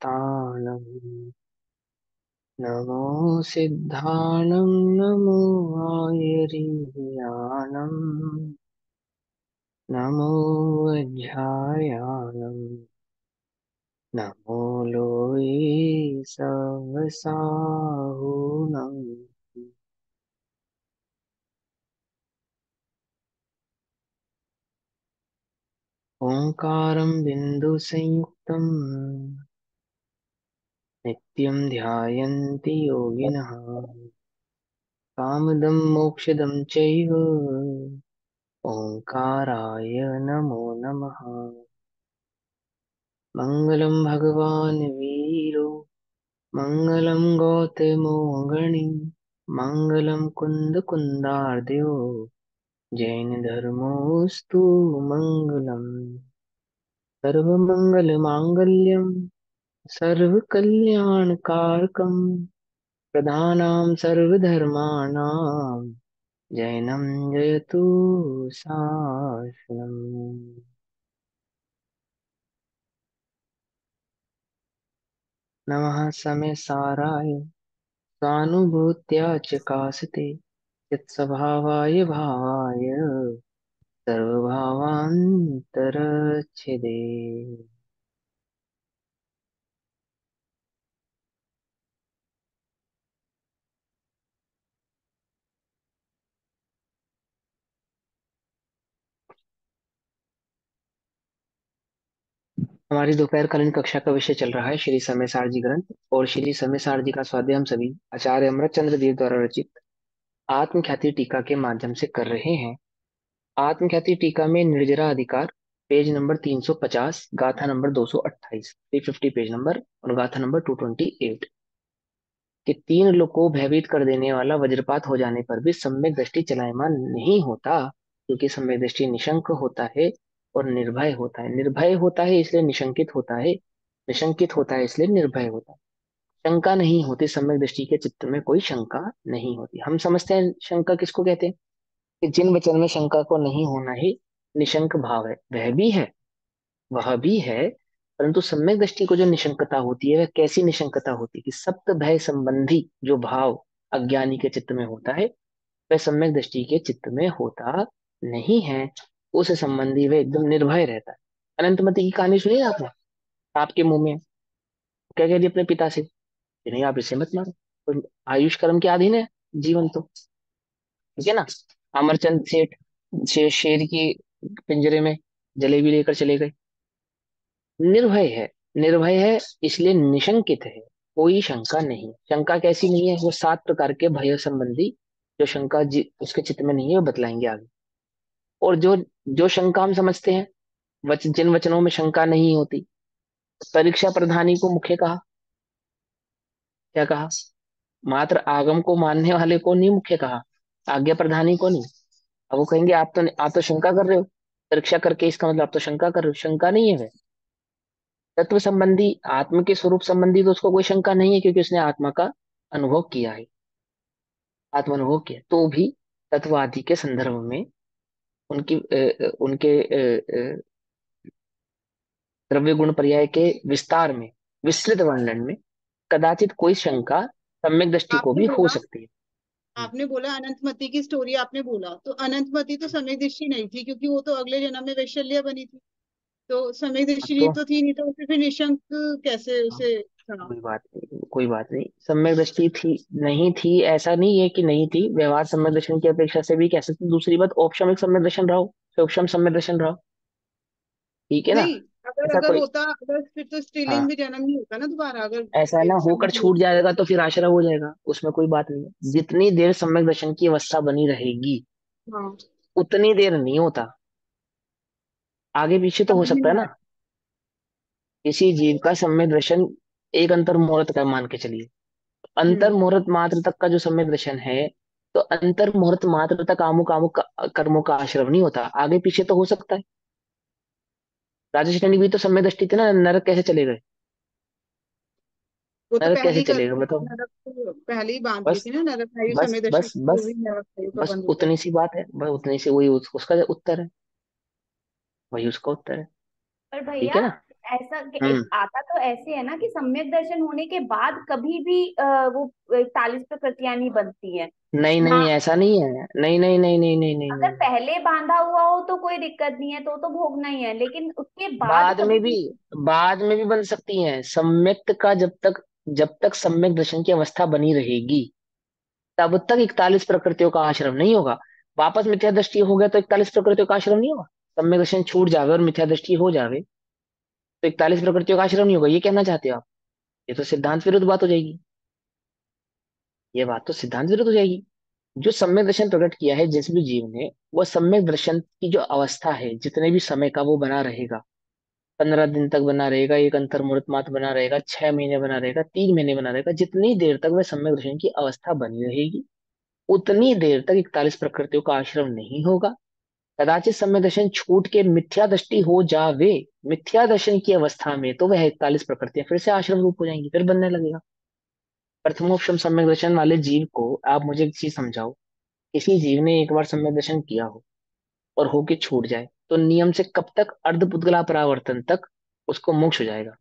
तानं नमो सिद्धानं नमो आयर्यानं नमो वज्रायानं नमो लोये सवसाहुनं ओंकारं बिन्दुसंयुक्तं नित्यं ध्यायन्ति योगिनः कामदं मोक्षदं चैव ओंकाराय नमो नमः। मङ्गलं भगवान् वीरो मङ्गलं गौतमो गणी मङ्गलं कुन्दकुन्दार्द्यो जैनधर्मोऽस्तु मङ्गलम् सर्वमङ्गलमाङ्गल्यं सर्वकल्याणकारकं प्रधानां सर्वधर्माणां जैनं जयतु शासनम्। नमः समय साराय स्वानुभूत्या च कासते यत्स्वभावाय भावाय सर्वभावान्तरच्छिदे। हमारी दोपहरकालीन कक्षा का विषय चल रहा है श्री समय सारजी ग्रंथ और श्री समय सारजी का स्वाध्याय हम सभी आचार्य अमृत चंद्र देव द्वारा रचित आत्मख्याति टीका के माध्यम से कर रहे हैं। आत्मख्याति टीका में निर्जरा अधिकार पेज नंबर 350 गाथा नंबर 228 350 पेज नंबर और गाथा नंबर 228 कि तीन लोग को भयभीत कर देने वाला वज्रपात हो जाने पर भी सम्यक दृष्टि चलायमान नहीं होता, क्योंकि सम्यक दृष्टि निशंक होता है और निर्भय होता है। निर्भय होता है इसलिए निशंकित होता है, निशंकित होता है इसलिए निर्भय होता है। शंका नहीं होती, सम्यक दृष्टि के चित्त में कोई शंका नहीं होती। हम समझते हैं शंका किसको कहते हैं कि जिन वचन में शंका को नहीं होना ही निशंक भाव है, वह भी है, वह भी है। परंतु सम्यक दृष्टि को जो निशंकता होती है वह कैसी निशंकता होती है कि सप्त भय संबंधी जो भाव अज्ञानी के चित्त में होता है वह सम्यक दृष्टि के चित्त में होता नहीं है। उस संबंधी वह एकदम निर्भय रहता है। अनंतमति की कहानी सुनी है आपने? आपके मुंह में क्या कह दिया अपने पिता से कि नहीं आप इसे मत मारो, तो आयुष कर्म के अधीन है जीवन तो, ठीक है ना। अमरचंद सेठ शेर की पिंजरे में जलेबी लेकर चले गए। निर्भय है, निर्भय है इसलिए निशंकित है, कोई शंका नहीं। शंका कैसी नहीं है? वो 7 प्रकार के भय संबंधी जो शंका उसके चित्त में नहीं है वो बतलाएंगे आगे। और जो जो शंका हम समझते हैं जिन वचनों में शंका नहीं होती, परीक्षा प्रधानी को मुख्य कहा, क्या कहा? मात्र आगम को मानने वाले को नहीं मुख्य कहा, आज्ञा प्रधानी को नहीं। अब वो कहेंगे आप तो शंका कर रहे हो, परीक्षा करके इसका मतलब आप तो शंका कर रहे हो। शंका नहीं है वह तत्व संबंधी, आत्म के स्वरूप संबंधी तो उसको कोई शंका नहीं है, क्योंकि उसने आत्मा का अनुभव किया है, आत्म अनुभव किया। तो भी तत्ववादी के संदर्भ में उनके द्रव्य गुण पर्याय के विस्तार में, विस्तृत वर्णन में कदाचित कोई शंका सम्यक दृष्टि को आपने भी हो बोला सकती है। आपने बोला अनंतमती की स्टोरी आपने बोला, तो अनंतमती तो समय दृष्टि नहीं थी, क्योंकि वो तो अगले जन्म में वैशल्य बनी थी। तो समय हाँ, दृष्टि तो तो थी नहीं, तो उसे फिर निशंक कैसे हाँ, उसे था? कोई बात नहीं, कोई बात नहीं। सम्यक दृष्टि थी नहीं थी ऐसा नहीं है कि नहीं थी, व्यवहार सम्यक दर्शन की अपेक्षा से भी कह सकते हैं। दूसरी बात, औपचारिक सम्यक दर्शन रहो, सूक्ष्म सम्यक दर्शन रहो, ठीक है ना। नहीं, अगर ऐसा अगर कोई, होता, अगर फिर तो स्त्रीलिंग हाँ, में जन्म नहीं होता ना दोबारा, अगर ऐसा है ना, एक होकर संबंध छूट होता। जाएगा तो फिर आश्रय हो जाएगा, उसमें कोई बात नहीं है। जितनी देर सम्यक दर्शन की अवस्था बनी रहेगी हाँ, उतनी देर नहीं होता, आगे पीछे तो हो समझ सकता नहीं है आया। ना। किसी जीव का सम्यक दर्शन एक अंतर मुहूर्त का मान के चलिए, अंतर हम्म। मुहूर्त मात्र तक का जो सम्यक दर्शन है, तो अंतर मुहूर्त मात्र तक आमुक आमुक कर्मों का आश्रम नहीं होता, आगे पीछे तो हो सकता है। राजेश खन्ना भी तो सम्यक दृष्टि थे ना, नरक कैसे चले गए? वो तो नरक कैसे पहली कर चले गए बताओ? नरक तो पहले ही बांध ली बस थी ना, नरक आयु बस समय दर्शन बस वो बस भी नरक आयु का बस बंद होता है। उतनी सी बात है, बस उतनी सी, वही उसका उत्तर है, वही उसका उत्तर है, पर ठीक भैया है ना। हम्म। आता तो ऐसे है ना कि सम्यक दर्शन होने के बाद कभी भी वो 41 प्रकृतियां नहीं बनती है नहीं ना। नहीं, ऐसा नहीं है। नहीं नहीं नहीं नहीं नहीं नहीं अगर नहीं। पहले बांधा हुआ हो तो कोई दिक्कत नहीं है, तो भोगना ही है, लेकिन उसके बाद बाद कभी में भी, भी। बाद में भी बन सकती हैं। सम्यक्त का जब तक सम्यक दर्शन की अवस्था बनी रहेगी, तब तक 41 प्रकृतियों का आश्रम नहीं होगा। वापस मिथ्या दृष्टि हो गया तो 41 प्रकृतियों का आश्रम नहीं होगा। सम्यक दर्शन छूट जावे और मिथ्या दृष्टि हो जावे तो 41 प्रकृतियों का आश्रम नहीं होगा, ये कहना चाहते हो आप? ये तो सिद्धांत विरुद्ध बात हो जाएगी। ये बात तो सिद्धांत विरुद्ध हो जाएगी। जो सम्यक दर्शन प्रकट किया है जिस भी जीव ने, वह सम्यक दर्शन की जो अवस्था है जितने भी समय का वो बना रहेगा, 15 दिन तक बना रहेगा, एक अंतर मुहूर्त मात्र बना रहेगा, 6 महीने बना रहेगा, 3 महीने बना रहेगा, जितनी देर तक वह सम्यक दर्शन की अवस्था बनी रहेगी, उतनी देर तक 41 प्रकृतियों का आश्रम नहीं होगा। कदाचित सम्यक दर्शन छूट के मिथ्या दृष्टि हो जावे, मिथ्या दर्शन की अवस्था में, तो वह 41 प्रकृतियां फिर से आश्रम रूप हो जाएंगी, फिर बनने लगेगा। प्रथमोपशम सम्यक दर्शन वाले जीव को आप मुझे एक चीज समझाओ। किसी जीव ने एक बार सम्यक दर्शन किया हो और होके छूट जाए, तो नियम से कब तक, अर्धपुद्गला परावर्तन तक उसको मोक्ष हो जाएगा।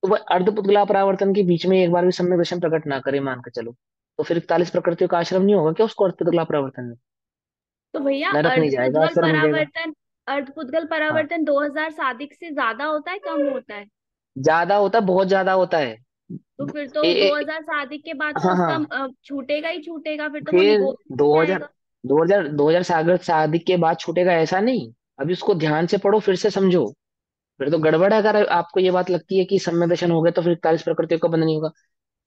तो वह अर्धपुद्गला परावर्तन के बीच में एक बार भी सम्यक दर्शन प्रकट ना करे, मान के चलो, तो फिर 41 प्रकृतियों का आश्रम नहीं होगा क्या उसको अर्धपुद्गला परावर्तन में? तो भैया नरक नहीं जाएगा, स्वर्ग नहीं जाएगा। अर्धपुद्गल हाँ, परावर्तन 2000 सादिक से ज्यादा होता है, कम होता है? ज्यादा होता है, बहुत ज्यादा होता है। तो फिर तो ए, ए, 2000 सादिक के बाद तो हाँ उसका हाँ। छूटेगा ही छूटेगा, फिर तो वो फिर निगोद हो 2000, जाएगा। 2000 सागर शादी के बाद छूटेगा ऐसा नहीं। अभी उसको ध्यान से पढ़ो, फिर से समझो। फिर तो गड़बड़ है अगर आपको ये बात लगती है कि सम्यक दर्शन हो गया तो फिर 41 प्रकृतियों का बंधन नहीं होगा।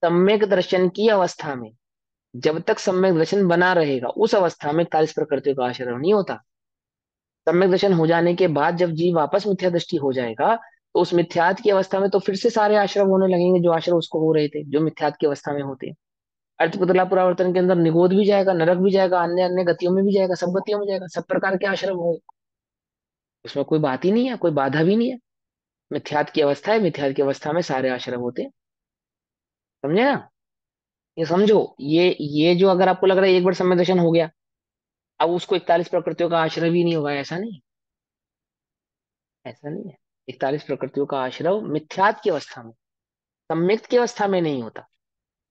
सम्यक दर्शन की अवस्था में, जब तक सम्यक दर्शन बना रहेगा, उस अवस्था में 41 प्रकृतियों का आश्रय नहीं होता। सम्यक दर्शन हो जाने के बाद जब जीव वापस मिथ्या दृष्टि हो जाएगा, तो उस मिथ्यात की अवस्था में तो फिर से सारे आश्रम होने लगेंगे जो आश्रम उसको हो रहे थे, जो मिथ्यात की अवस्था में होते हैं। अर्थपुतला पुरावर्तन के अंदर निगोद भी जाएगा, नरक भी जाएगा, अन्य अन्य गतियों में भी जाएगा, सब गतियों में जाएगा, सब प्रकार के आश्रम हो। उसमें कोई बात ही नहीं है, कोई बाधा भी नहीं है। मिथ्यात की अवस्था है, मिथ्यात की अवस्था में सारे आश्रम होते हैं। समझे ना? ये समझो। ये जो अगर आपको लग रहा है एक बार सम्यक दर्शन हो गया, अब उसको 41 प्रकृतियों का आश्रय भी नहीं होगा, ऐसा नहीं। ऐसा नहीं है। 41 प्रकृतियों का आश्रय मिथ्यात की अवस्था में, सम्यक्त की अवस्था में नहीं होता।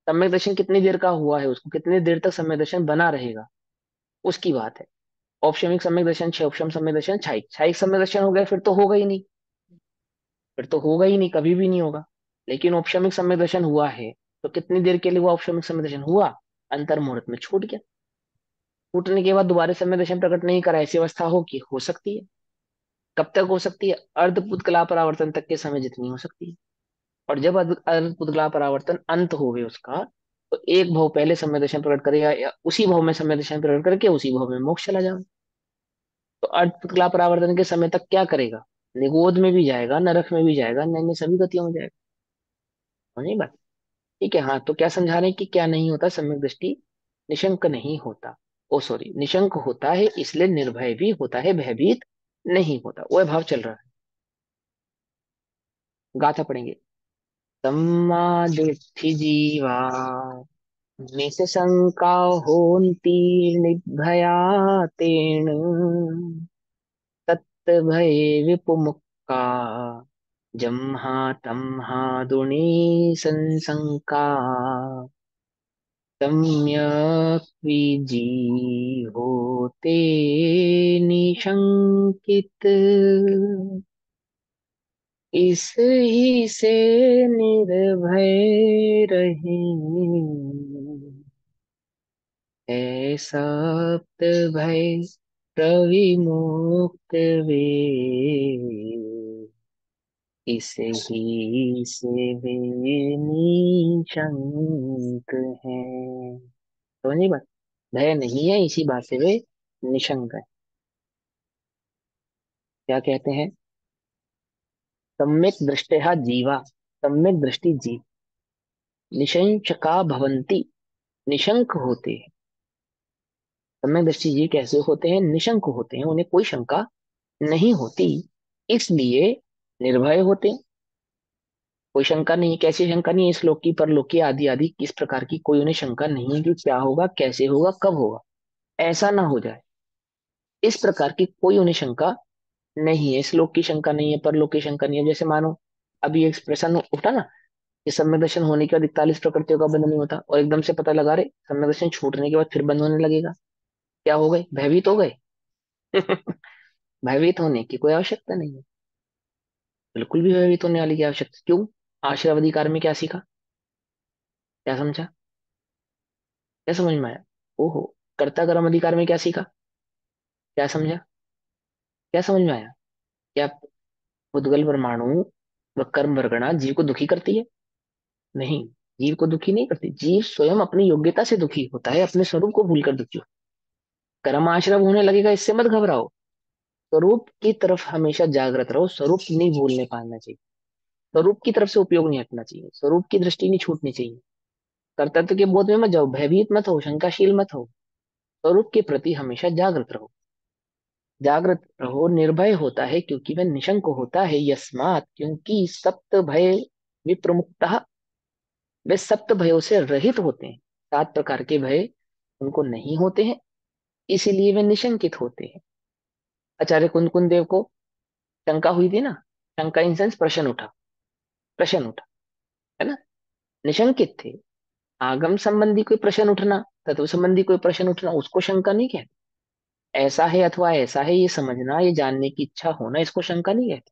सम्यक दर्शन कितनी देर का हुआ है, उसको कितनी देर तक सम्यक दर्शन बना रहेगा, उसकी बात है। औपशमिक सम्यक दर्शन, क्षौपशम सम्यक दर्शन, छायिक छायिक सम्यक दर्शन हो गया, फिर तो होगा ही नहीं। फिर तो होगा ही नहीं, कभी भी नहीं होगा। लेकिन औपशमिक सम्यक दर्शन हुआ है, तो कितनी देर के लिए हुआ औपशमिक सम्यक दर्शन हुआ? अंतर मुहूर्त में छूट गया। छूटने के बाद दोबारा सम्यक दर्शन प्रकट नहीं करा, ऐसी अवस्था हो कि हो सकती है। कब तक हो सकती है? अर्धपुत कला परावर्तन तक के समय जितनी हो सकती है। और जब अर्धपुत कला परावर्तन अंत हो गए उसका, तो एक भाव पहले सम्यक दर्शन प्रकट करेगा, या उसी भाव में सम्यक दर्शन प्रकट करके उसी भाव में मोक्ष चला जाएगा। तो अर्धपुत कला परावर्तन के समय तक क्या करेगा? निगोद में भी जाएगा, नरक में भी जाएगा, अन्य अन्य सभी गतियों में जाएगा। समझी बात? ठीक है। हाँ, तो क्या समझा रहे हैं कि क्या नहीं होता? सम्यक दृष्टि निशंक नहीं होता। ओ सॉरी, निशंक होता है, इसलिए निर्भय भी होता है, भयभीत नहीं होता। वह भाव चल रहा है। गाथा पढ़ेंगे। सम्मा दृष्टि जीवा निशंका होन्ति निर्भया तेन तत्भय विपुमुक्ता जम्हा तम्हा दुणी संशंका सम्यक विजी होते निशंकित इस ही से निर्भय रहें ऐसा भय प्रविमुक्त वे इसे ही से वे निशंक हैं। तो नहीं बात, भय नहीं है, इसी बात से वे निशंक है। क्या कहते हैं? सम्यक दृष्टया जीवा, सम्यक दृष्टि जीव निशंका भवंती, निशंक होते हैं। सम्यक दृष्टि जीव कैसे होते हैं? निशंक होते हैं, उन्हें कोई शंका नहीं होती, इसलिए निर्भय होते हैं। कोई शंका नहीं। कैसी शंका नहीं है? इस लोक की, परलोक की, आदि आदि किस प्रकार की कोई उन्हें शंका नहीं है कि क्या होगा, कैसे होगा, कब होगा, ऐसा ना हो जाए, इस प्रकार की कोई उन्हें शंका नहीं है। इस लोक की शंका नहीं है, परलोक की शंका नहीं है। जैसे मानो अभी एक्सप्रेशन उठा ना कि सम्यक दर्शन होने के बाद 41 प्रकृतियों का बंधन नहीं होता, और एकदम से पता लगा, रहे सम्यक दर्शन छूटने के बाद फिर बंद होने लगेगा। क्या हो गए, भयभीत हो गए? भयभीत होने की कोई आवश्यकता नहीं है, बिल्कुल भी भयभीत होने वाली की आवश्यकता क्यों? आश्रव में क्या सीखा, क्या समझा, क्या समझ में आया? ओहो। कर्ता कर्म अधिकार में क्या सीखा, क्या समझा, क्या समझ में आया? क्या उद्गल परमाणु व कर्म वर्गणा जीव को दुखी करती है? नहीं, जीव को दुखी नहीं करती। जीव स्वयं अपनी योग्यता से दुखी होता है, अपने स्वरूप को भूलकर दुखी होता है। कर्म आश्रव होने लगेगा, इससे मत घबराओ। स्वरूप की तरफ हमेशा जागृत रहो, स्वरूप नहीं भूलने पाना चाहिए, स्वरूप की तरफ से उपयोग नहीं हटना चाहिए, स्वरूप की दृष्टि नहीं छूटनी चाहिए। कर्तव्य के बोध में मत जाओ, भयभीत मत हो, शंकाशील मत हो। स्वरूप के प्रति हमेशा जागृत रहो। जागृत रहो, निर्भय होता है क्योंकि वह निशंक होता है, यस्मात क्योंकि सप्त भय विप्रमुक्तः, वे सप्त भयों से रहित होते हैं। 7 प्रकार के भय उनको नहीं होते हैं, इसीलिए वे निशंकित होते हैं। आचार्य कुंद कुंद देव को शंका हुई थी ना, शंका इन सेंस प्रश्न उठा, प्रश्न उठा, है ना, निशंकित थे। आगम संबंधी कोई प्रश्न उठना, तत्व संबंधी कोई प्रश्न उठना, उसको शंका नहीं कहते। ऐसा है अथवा ऐसा है, ये समझना, ये जानने की इच्छा होना, इसको शंका नहीं कहते।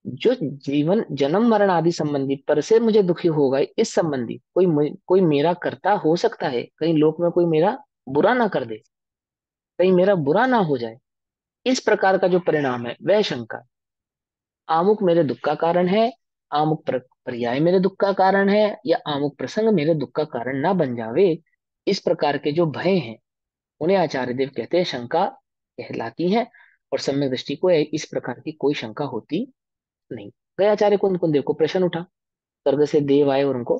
जो जीवन जन्म मरण आदि संबंधी पर से मुझे दुखी होगा, इस संबंधी कोई मेरा कर्ता हो सकता है, कहीं लोक में कोई मेरा बुरा ना कर दे, कहीं मेरा बुरा ना हो जाए, इस प्रकार का जो परिणाम है वह शंका। आमुक मेरे दुख का कारण है, आमुक पर्याय मेरे दुख का कारण है, या आमुक प्रसंग मेरे दुख का कारण ना बन जावे, इस प्रकार के जो भय हैं उन्हें आचार्य देव कहते हैं शंका कहलाती है। और सम्यक दृष्टि को इस प्रकार की कोई शंका होती नहीं। गए आचार्य कुंद कुंद देव को प्रश्न उठा, स्वर्ग से देव आए और उनको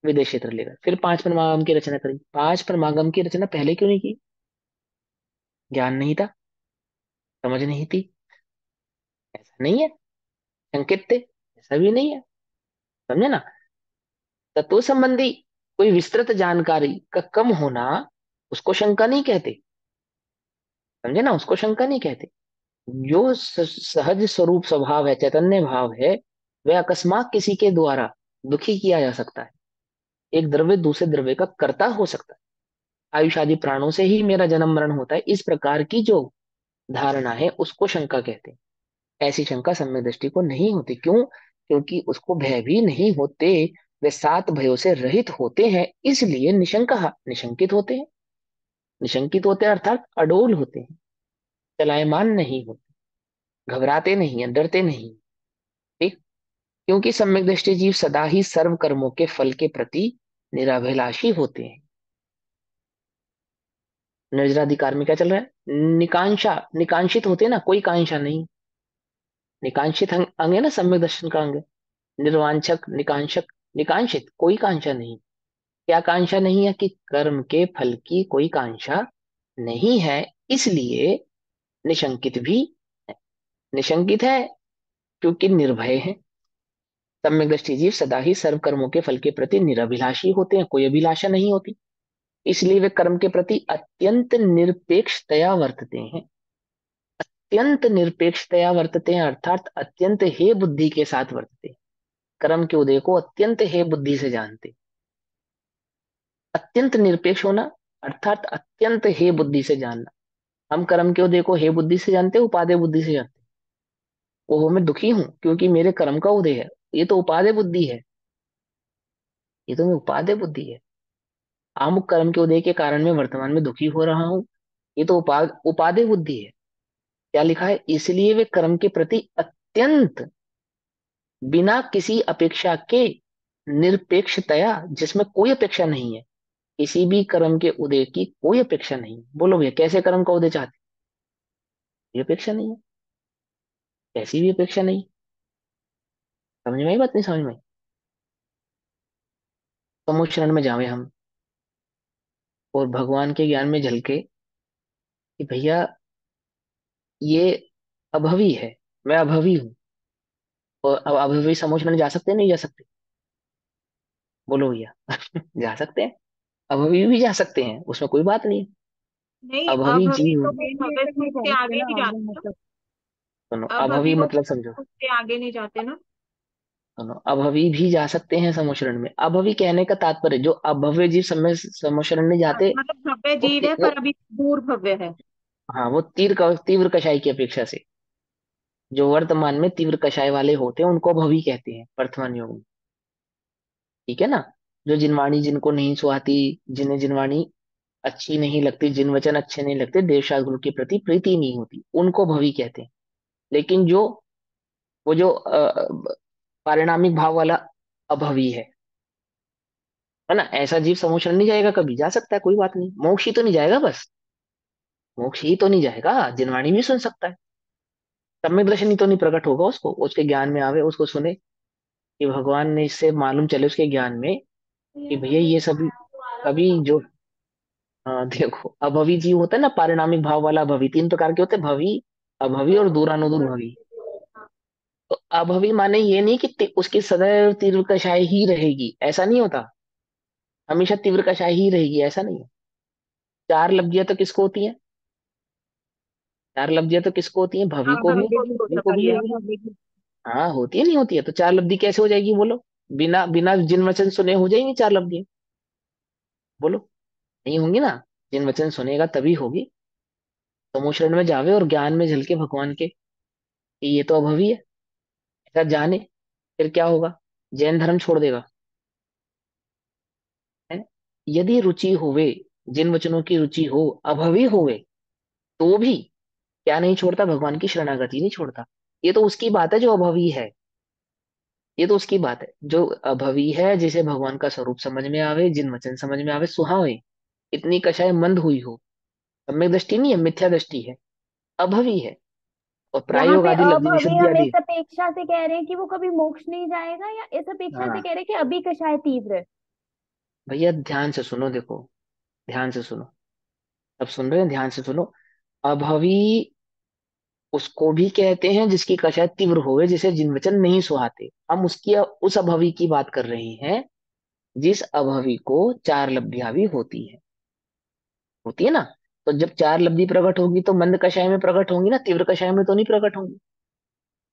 विदेश क्षेत्र ले गए। फिर 5 परमागम की रचना करी। 5 परमागम की रचना पहले क्यों नहीं की? ज्ञान नहीं था, समझ नहीं थी, ऐसा नहीं है। संकेत थे, ऐसा भी नहीं है। समझे ना? तत्व संबंधी कोई विस्तृत जानकारी का कम होना उसको शंका नहीं कहते। समझे ना, उसको शंका नहीं कहते। जो सहज स्वरूप स्वभाव है, चैतन्य भाव है, वह अकस्मात किसी के द्वारा दुखी किया जा सकता है। एक द्रव्य दूसरे द्रव्य का कर्ता हो सकता है। आयुष आदि प्राणों से ही मेरा जन्म मरण होता है, इस प्रकार की जो धारणा है उसको शंका कहते हैं। ऐसी शंका सम्यक दृष्टि को नहीं होती। क्यों? क्योंकि उसको भय भी नहीं होते, वे 7 भयों से रहित होते हैं, इसलिए निशंकित होते हैं। निशंकित होते हैं अर्थात अडोल होते हैं, चलायमान नहीं होते, घबराते नहीं हैं, डरते नहीं। ठीक? क्योंकि सम्यक दृष्टि जीव सदा ही सर्व कर्मों के फल के प्रति निराभिलाषी होते हैं। निर्जराधिकार में क्या चल रहा है? निकांक्षा, निकांक्षित होते हैं ना, कोई कांक्षा नहीं। निकांक्षित अंग है ना, सम्यक दर्शन का अंग है। निर्वांछक, निकांक्षक, निकांक्षित, कोई कांक्षा नहीं। क्या कांक्षा नहीं है? कि कर्म के फल की कोई कांक्षा नहीं है, इसलिए निशंकित भी है। निशंकित है क्योंकि निर्भय है। सम्यक दृष्टि जीव सदा ही सर्व कर्मों के फल के प्रति निरभिलाषी होते हैं, कोई अभिलाषा नहीं होती, इसलिए वे कर्म के प्रति अत्यंत निरपेक्षतया वर्तते हैं। अत्यंत निरपेक्षतया वर्तते हैं अर्थात अत्यंत हे बुद्धि के साथ वर्तते हैं। कर्म के उदय को अत्यंत हे बुद्धि से जानते हैं। अत्यंत निरपेक्ष होना अर्थात अत्यंत हे बुद्धि से जानना। हम कर्म के उदय को हे बुद्धि से जानते हैं, उपादेय बुद्धि से जानते हैं। ओहो, मैं दुखी हूं क्योंकि मेरे कर्म का उदय है, ये तो उपादेय बुद्धि है, ये तो मैं उपादेय बुद्धि है। आमुक कर्म के उदय के कारण मैं वर्तमान में दुखी हो रहा हूं, ये तो उपादेय बुद्धि है। क्या लिखा है? इसलिए वे कर्म के प्रति अत्यंत, बिना किसी अपेक्षा के, निरपेक्षतया, जिसमें कोई अपेक्षा नहीं है, किसी भी कर्म के उदय की कोई अपेक्षा नहीं। बोलो भैया, कैसे कर्म का उदय चाहते? कोई अपेक्षा नहीं है, कैसी भी अपेक्षा नहीं। समझ में आई बात, नहीं समझ में आई? समूह शरण में जावे हम और भगवान के ज्ञान में झलके कि भैया ये अभवी है, मैं अभवी हूँ। और अब अभवी समूह शरण जा सकते हैं, नहीं जा सकते? बोलो भैया। जा सकते हैं, अभवी भी जा सकते हैं, उसमें कोई बात नहीं है। नहीं, अभवी अभवी जीव, तो फिर भव्य समूह के आगे नहीं जाते ना। सुनो, अभवी अभवी को मतलब समझो। उसके आगे नहीं जाते ना। सुनो, अभवी भी जा सकते हैं समोशरण में। अभवी कहने का तात्पर्य जो अभव्य जीव समय समोशरण में हाँ, जाते, मतलब भव्य वो जीव है पर अभी दूर भव्य है। हाँ, वो तीव्र कषाय की अपेक्षा से जो वर्तमान में तीव्र कषाय वाले होते हैं उनको भवी कहते हैं वर्तमान युग में। ठीक है ना। जो जिनवाणी जिनको नहीं सुहाती, जिन्हें जिनवाणी अच्छी नहीं लगती, जिन वचन अच्छे नहीं लगते, देवशास्त्र गुरु के प्रति प्रीति नहीं होती, उनको भवी कहते हैं। लेकिन जो वो जो पारिणामिक भाव वाला अभवी है ना, ऐसा जीव समोचन नहीं जाएगा, कभी जा सकता है, कोई बात नहीं, मोक्ष ही तो नहीं जाएगा बस। मोक्ष ही तो नहीं जाएगा, जिनवाणी भी सुन सकता है। सम्यक दर्शन ही तो नहीं प्रकट होगा उसको, उसके ज्ञान में आवे, उसको सुने कि भगवान ने, इससे मालूम चले उसके ज्ञान में कि भैया ये सभी कभी जो देखो, अभवी जीव होता है ना, पारिणामिक भाव वाला अभवी, तीन प्रकार के होते हैं, भवी, अभवी और दूरानुदूर भवी। तो अभवी माने ये नहीं कि उसकी सदैव तीव्र कषाय ही रहेगी, ऐसा नहीं होता। हमेशा तीव्र कषाय ही रहेगी ऐसा नहीं है। चार लब्धियां तो किसको होती हैं? चार लब्धियां तो किसको होती हैं? भवी हाँ, को भी भव्य होती भी है, हो भवी को सकता भी है होगी। भव्य भी। हाँ, होती है, नहीं होती है? तो चार लब्धि कैसे हो जाएगी बोलो? बिना बिना जिन वचन सुने हो जाएंगी चार लब्धियां? बोलो, नहीं होंगी ना। जिन वचन सुनेगा तभी होगी। तमोशरण में जावे और ज्ञान में झलके भगवान के कि ये तो अभवी है, ऐसा जाने, फिर क्या होगा? जैन धर्म छोड़ देगा है। यदि रुचि होवे, जिन वचनों की रुचि हो, अभवी होवे, तो भी क्या नहीं छोड़ता? भगवान की शरणागति नहीं छोड़ता। ये तो उसकी बात है जो अभवी है। ये तो उसकी बात है जो अभवी है, जिसे भगवान का स्वरूप समझ में आवे, जिन वचन समझ में आवे, सुहावे, इतनी कषाय मंद हुई हो। सम्यक दृष्टि नहीं है, मिथ्या दृष्टि है, अभवी है। और यहाँ प्रायोग पे आदि लब्धि अभवी विशुद्धि हम आदि। इस अपेक्षा से कह रहे हैं कि वो कभी मोक्ष नहीं जाएगा, या इस अपेक्षा से हाँ, कह रहे हैं कि अभी कषाय तीव्र है? भैया ध्यान से सुनो, देखो, ध्यान से सुनो। अब सुन रहे हैं? ध्यान से सुनो। अभवी उसको भी कहते हैं जिसकी कषाय तीव्र होवे, जिसे जिन वचन नहीं सुहाते। हम उसकी उस अभवी की बात कर रहे हैं जिस अभवी को चार लब्धियां भी होती है ना। तो जब चार लब्धि प्रकट होगी तो मंद कषाय में प्रकट होंगी ना, तीव्र कषाय में तो नहीं प्रकट होंगी,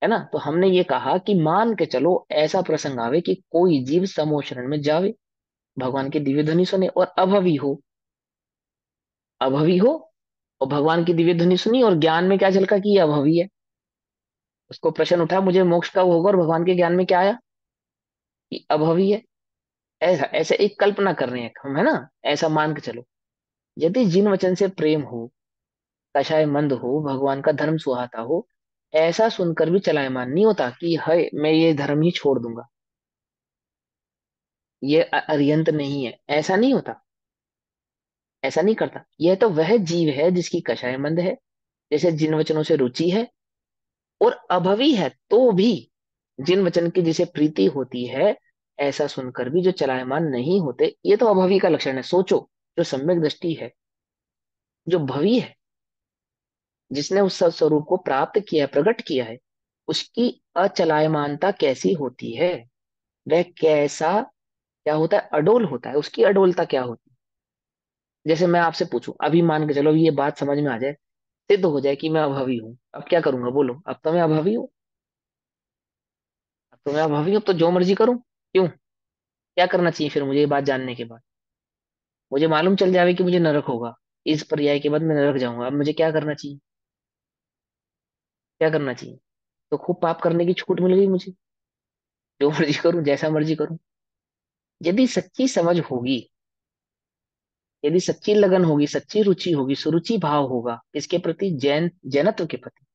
है ना। तो हमने ये कहा कि मान के चलो ऐसा प्रसंग आवे कि कोई जीव समोशरण में जावे, भगवान की दिव्य ध्वनि सुने और अभवी हो, अभवी हो, और भगवान की दिव्य ध्वनि सुनी और ज्ञान में क्या झलका कि ये अभवी है। उसको प्रश्न उठा मुझे मोक्ष कब होगा, और भगवान के ज्ञान में क्या आया कि अभवी है। ऐसा ऐसे एक कल्पना कर रहे हैं हम, है ना। ऐसा मान के चलो, यदि जिन वचन से प्रेम हो, कषाय मंद हो, भगवान का धर्म सुहाता हो, ऐसा सुनकर भी चलायमान नहीं होता कि है मैं ये धर्म ही छोड़ दूंगा, ये अरियंत नहीं है, ऐसा नहीं होता। ऐसा नहीं करता। यह तो वह जीव है जिसकी कषाय मंद है, जैसे जिन वचनों से रुचि है, और अभवी है तो भी जिन वचन की जिसे प्रीति होती है, ऐसा सुनकर भी जो चलायमान नहीं होते, ये तो अभवी का लक्षण है। सोचो, जो सम्यक दृष्टि है, जो भवी है, जिसने उस स्वरूप को प्राप्त किया है, प्रकट किया है, उसकी अचलायमानता कैसी होती है? वह कैसा क्या होता है? अडोल होता है। उसकी अडोलता क्या होती है? जैसे मैं आपसे पूछूं, अभी मान के चलो, अभी ये बात समझ में आ जाए, सिद्ध हो जाए कि मैं अभावी हूँ, अब क्या करूंगा बोलो? अब तो मैं अभावी हूँ, अब तो मैं अभावी हूँ, अब तो जो मर्जी करूं। क्यों? क्या करना चाहिए फिर मुझे ये बात जानने के बाद? मुझे मालूम चल जावे कि मुझे नरक होगा, इस पर्याय के बाद मैं नरक जाऊंगा, अब मुझे क्या करना चाहिए? क्या करना चाहिए? तो खूब पाप करने की छूट मिल गई मुझे, जो मर्जी करूं, जैसा मर्जी करूं। यदि सच्ची समझ होगी, यदि सच्ची लगन होगी, सच्ची रुचि होगी, सुरुचि भाव होगा इसके प्रति, जैनत्व के प्रति,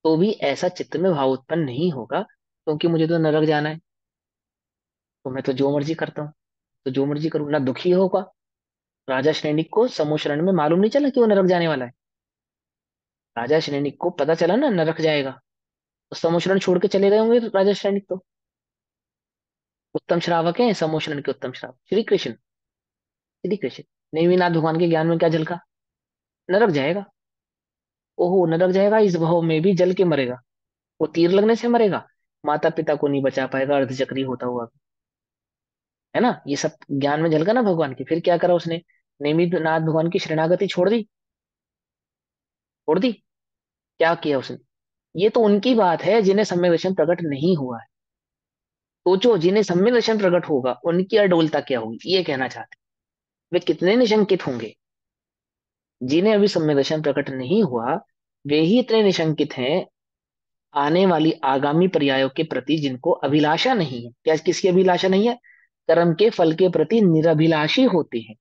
तो भी ऐसा चित्त में भाव उत्पन्न नहीं होगा, क्योंकि मुझे तो नरक जाना है, तो मैं तो जो मर्जी करता हूँ, तो जो मर्जी करूँ ना, दुखी होगा। राजा श्रेणिक को समूह में मालूम नहीं चला कि वो नरक जाने वाला है। राजा श्रेणिक को पता चला ना नरक जाएगा, तो समूह छोड़ के चले गए होंगे राजा श्रेणिक तो। उत्तम श्रावक है समूह के, उत्तम श्रावक श्री कृष्ण, श्री कृष्ण। नेमिनाथ भगवान के ज्ञान में क्या झलका? नरक जाएगा। ओहो, नरक जाएगा, इस भाव में भी जल के मरेगा, वो तीर लगने से मरेगा, माता पिता को नहीं बचा पाएगा, अर्धचक्री होता हुआ, है ना। ये सब ज्ञान में झलका ना भगवान की। फिर क्या करा उसने? नेमित नाथ भगवान की शरणागति छोड़ दी, छोड़ दी। क्या किया उसने? ये तो उनकी बात है जिन्हें सम्यक दर्शन प्रकट नहीं हुआ है। सोचो, जिन्हें सम्यक दर्शन प्रकट होगा उनकी अडोलता क्या होगी, ये कहना चाहते हैं। वे कितने निशंकित होंगे। जिन्हें अभी सम्यक दर्शन प्रकट नहीं हुआ, वे ही इतने निशंकित हैं आने वाली आगामी पर्यायों के प्रति, जिनको अभिलाषा नहीं है। क्या किसकी अभिलाषा नहीं है? कर्म के फल के प्रति निरभिलाषी होते हैं।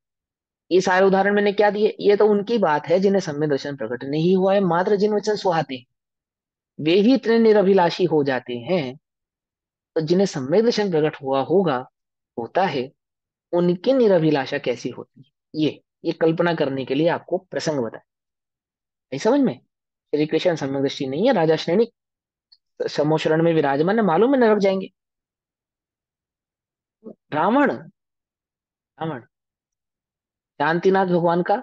ये सारे उदाहरण मैंने क्या दिए, ये तो उनकी बात है जिन्हें सम्यक दर्शन प्रकट नहीं हुआ है, मात्र जिन वचन सुहाते हैं वे ही इतने निरभिलाषी हो जाते हैं। तो जिन्हें सम्यक दर्शन प्रकट हुआ होगा, होता है, उनकी निरभिलाषा कैसी होती है, ये कल्पना करने के लिए आपको प्रसंग बताए। नहीं समझ में? श्री कृष्ण सम्यक दृष्टि नहीं है, राजा श्रेणी समोशरण में विराजमान है, मालूम है नरक जाएंगे। रावण, रावण शांतिनाथ भगवान का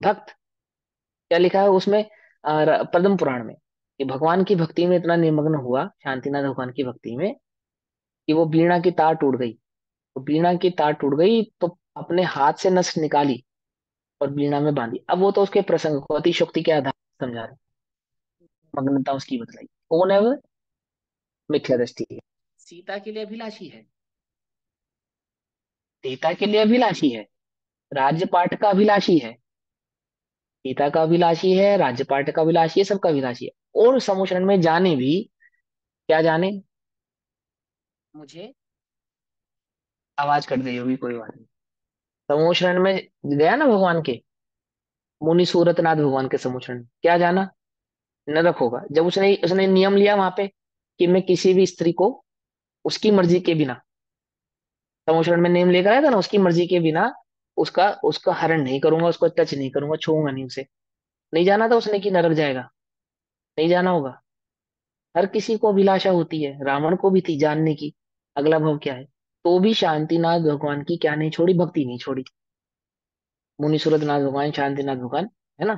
भक्त। क्या लिखा है उसमें, पद्म पुराण में, कि भगवान की भक्ति में इतना निमग्न हुआ शांतिनाथ भगवान की भक्ति में, कि वो बीणा की तार टूट गई। तो बीणा की तार टूट गई तो अपने हाथ से नस निकाली और बीणा में बांधी। अब वो तो उसके प्रसंग को अतिशोक्ति के आधार पर समझा रहे, मग्नता उसकी बतलाई। कौन है वो? मिथ्या दृष्टि है। सीता के लिए अभिलाषी है, सीता के लिए अभिलाषी है, राज्यपाट का अभिलाषी है, सीता का अभिलाषी है, राज्यपाट का अभिलाषी है, सबका अभिलाषी है। और समुशरण में जाने भी, क्या जाने, मुझे आवाज कट गई होगी, कोई बात नहीं। समुशरण में गया ना भगवान के, मुनि सूरतनाथ भगवान के समुशरण में, क्या जाना? नरक होगा। जब उसने उसने नियम लिया वहां पे कि मैं किसी भी स्त्री को उसकी मर्जी के बिना, समुशरण में नियम लेकर आया था ना, उसकी मर्जी के बिना उसका उसका हरण नहीं करूंगा, उसको टच नहीं करूंगा, छूऊंगा नहीं उसे। नहीं जाना था उसने कि नरक जाएगा? नहीं जाना होगा। हर किसी को अभिलाषा होती है, रावण को भी थी जानने की अगला भव क्या है। तो भी शांतिनाथ भगवान की क्या नहीं छोड़ी, भक्ति नहीं छोड़ी। मुनि सूरतनाथ भगवान, शांतिनाथ भगवान, है ना,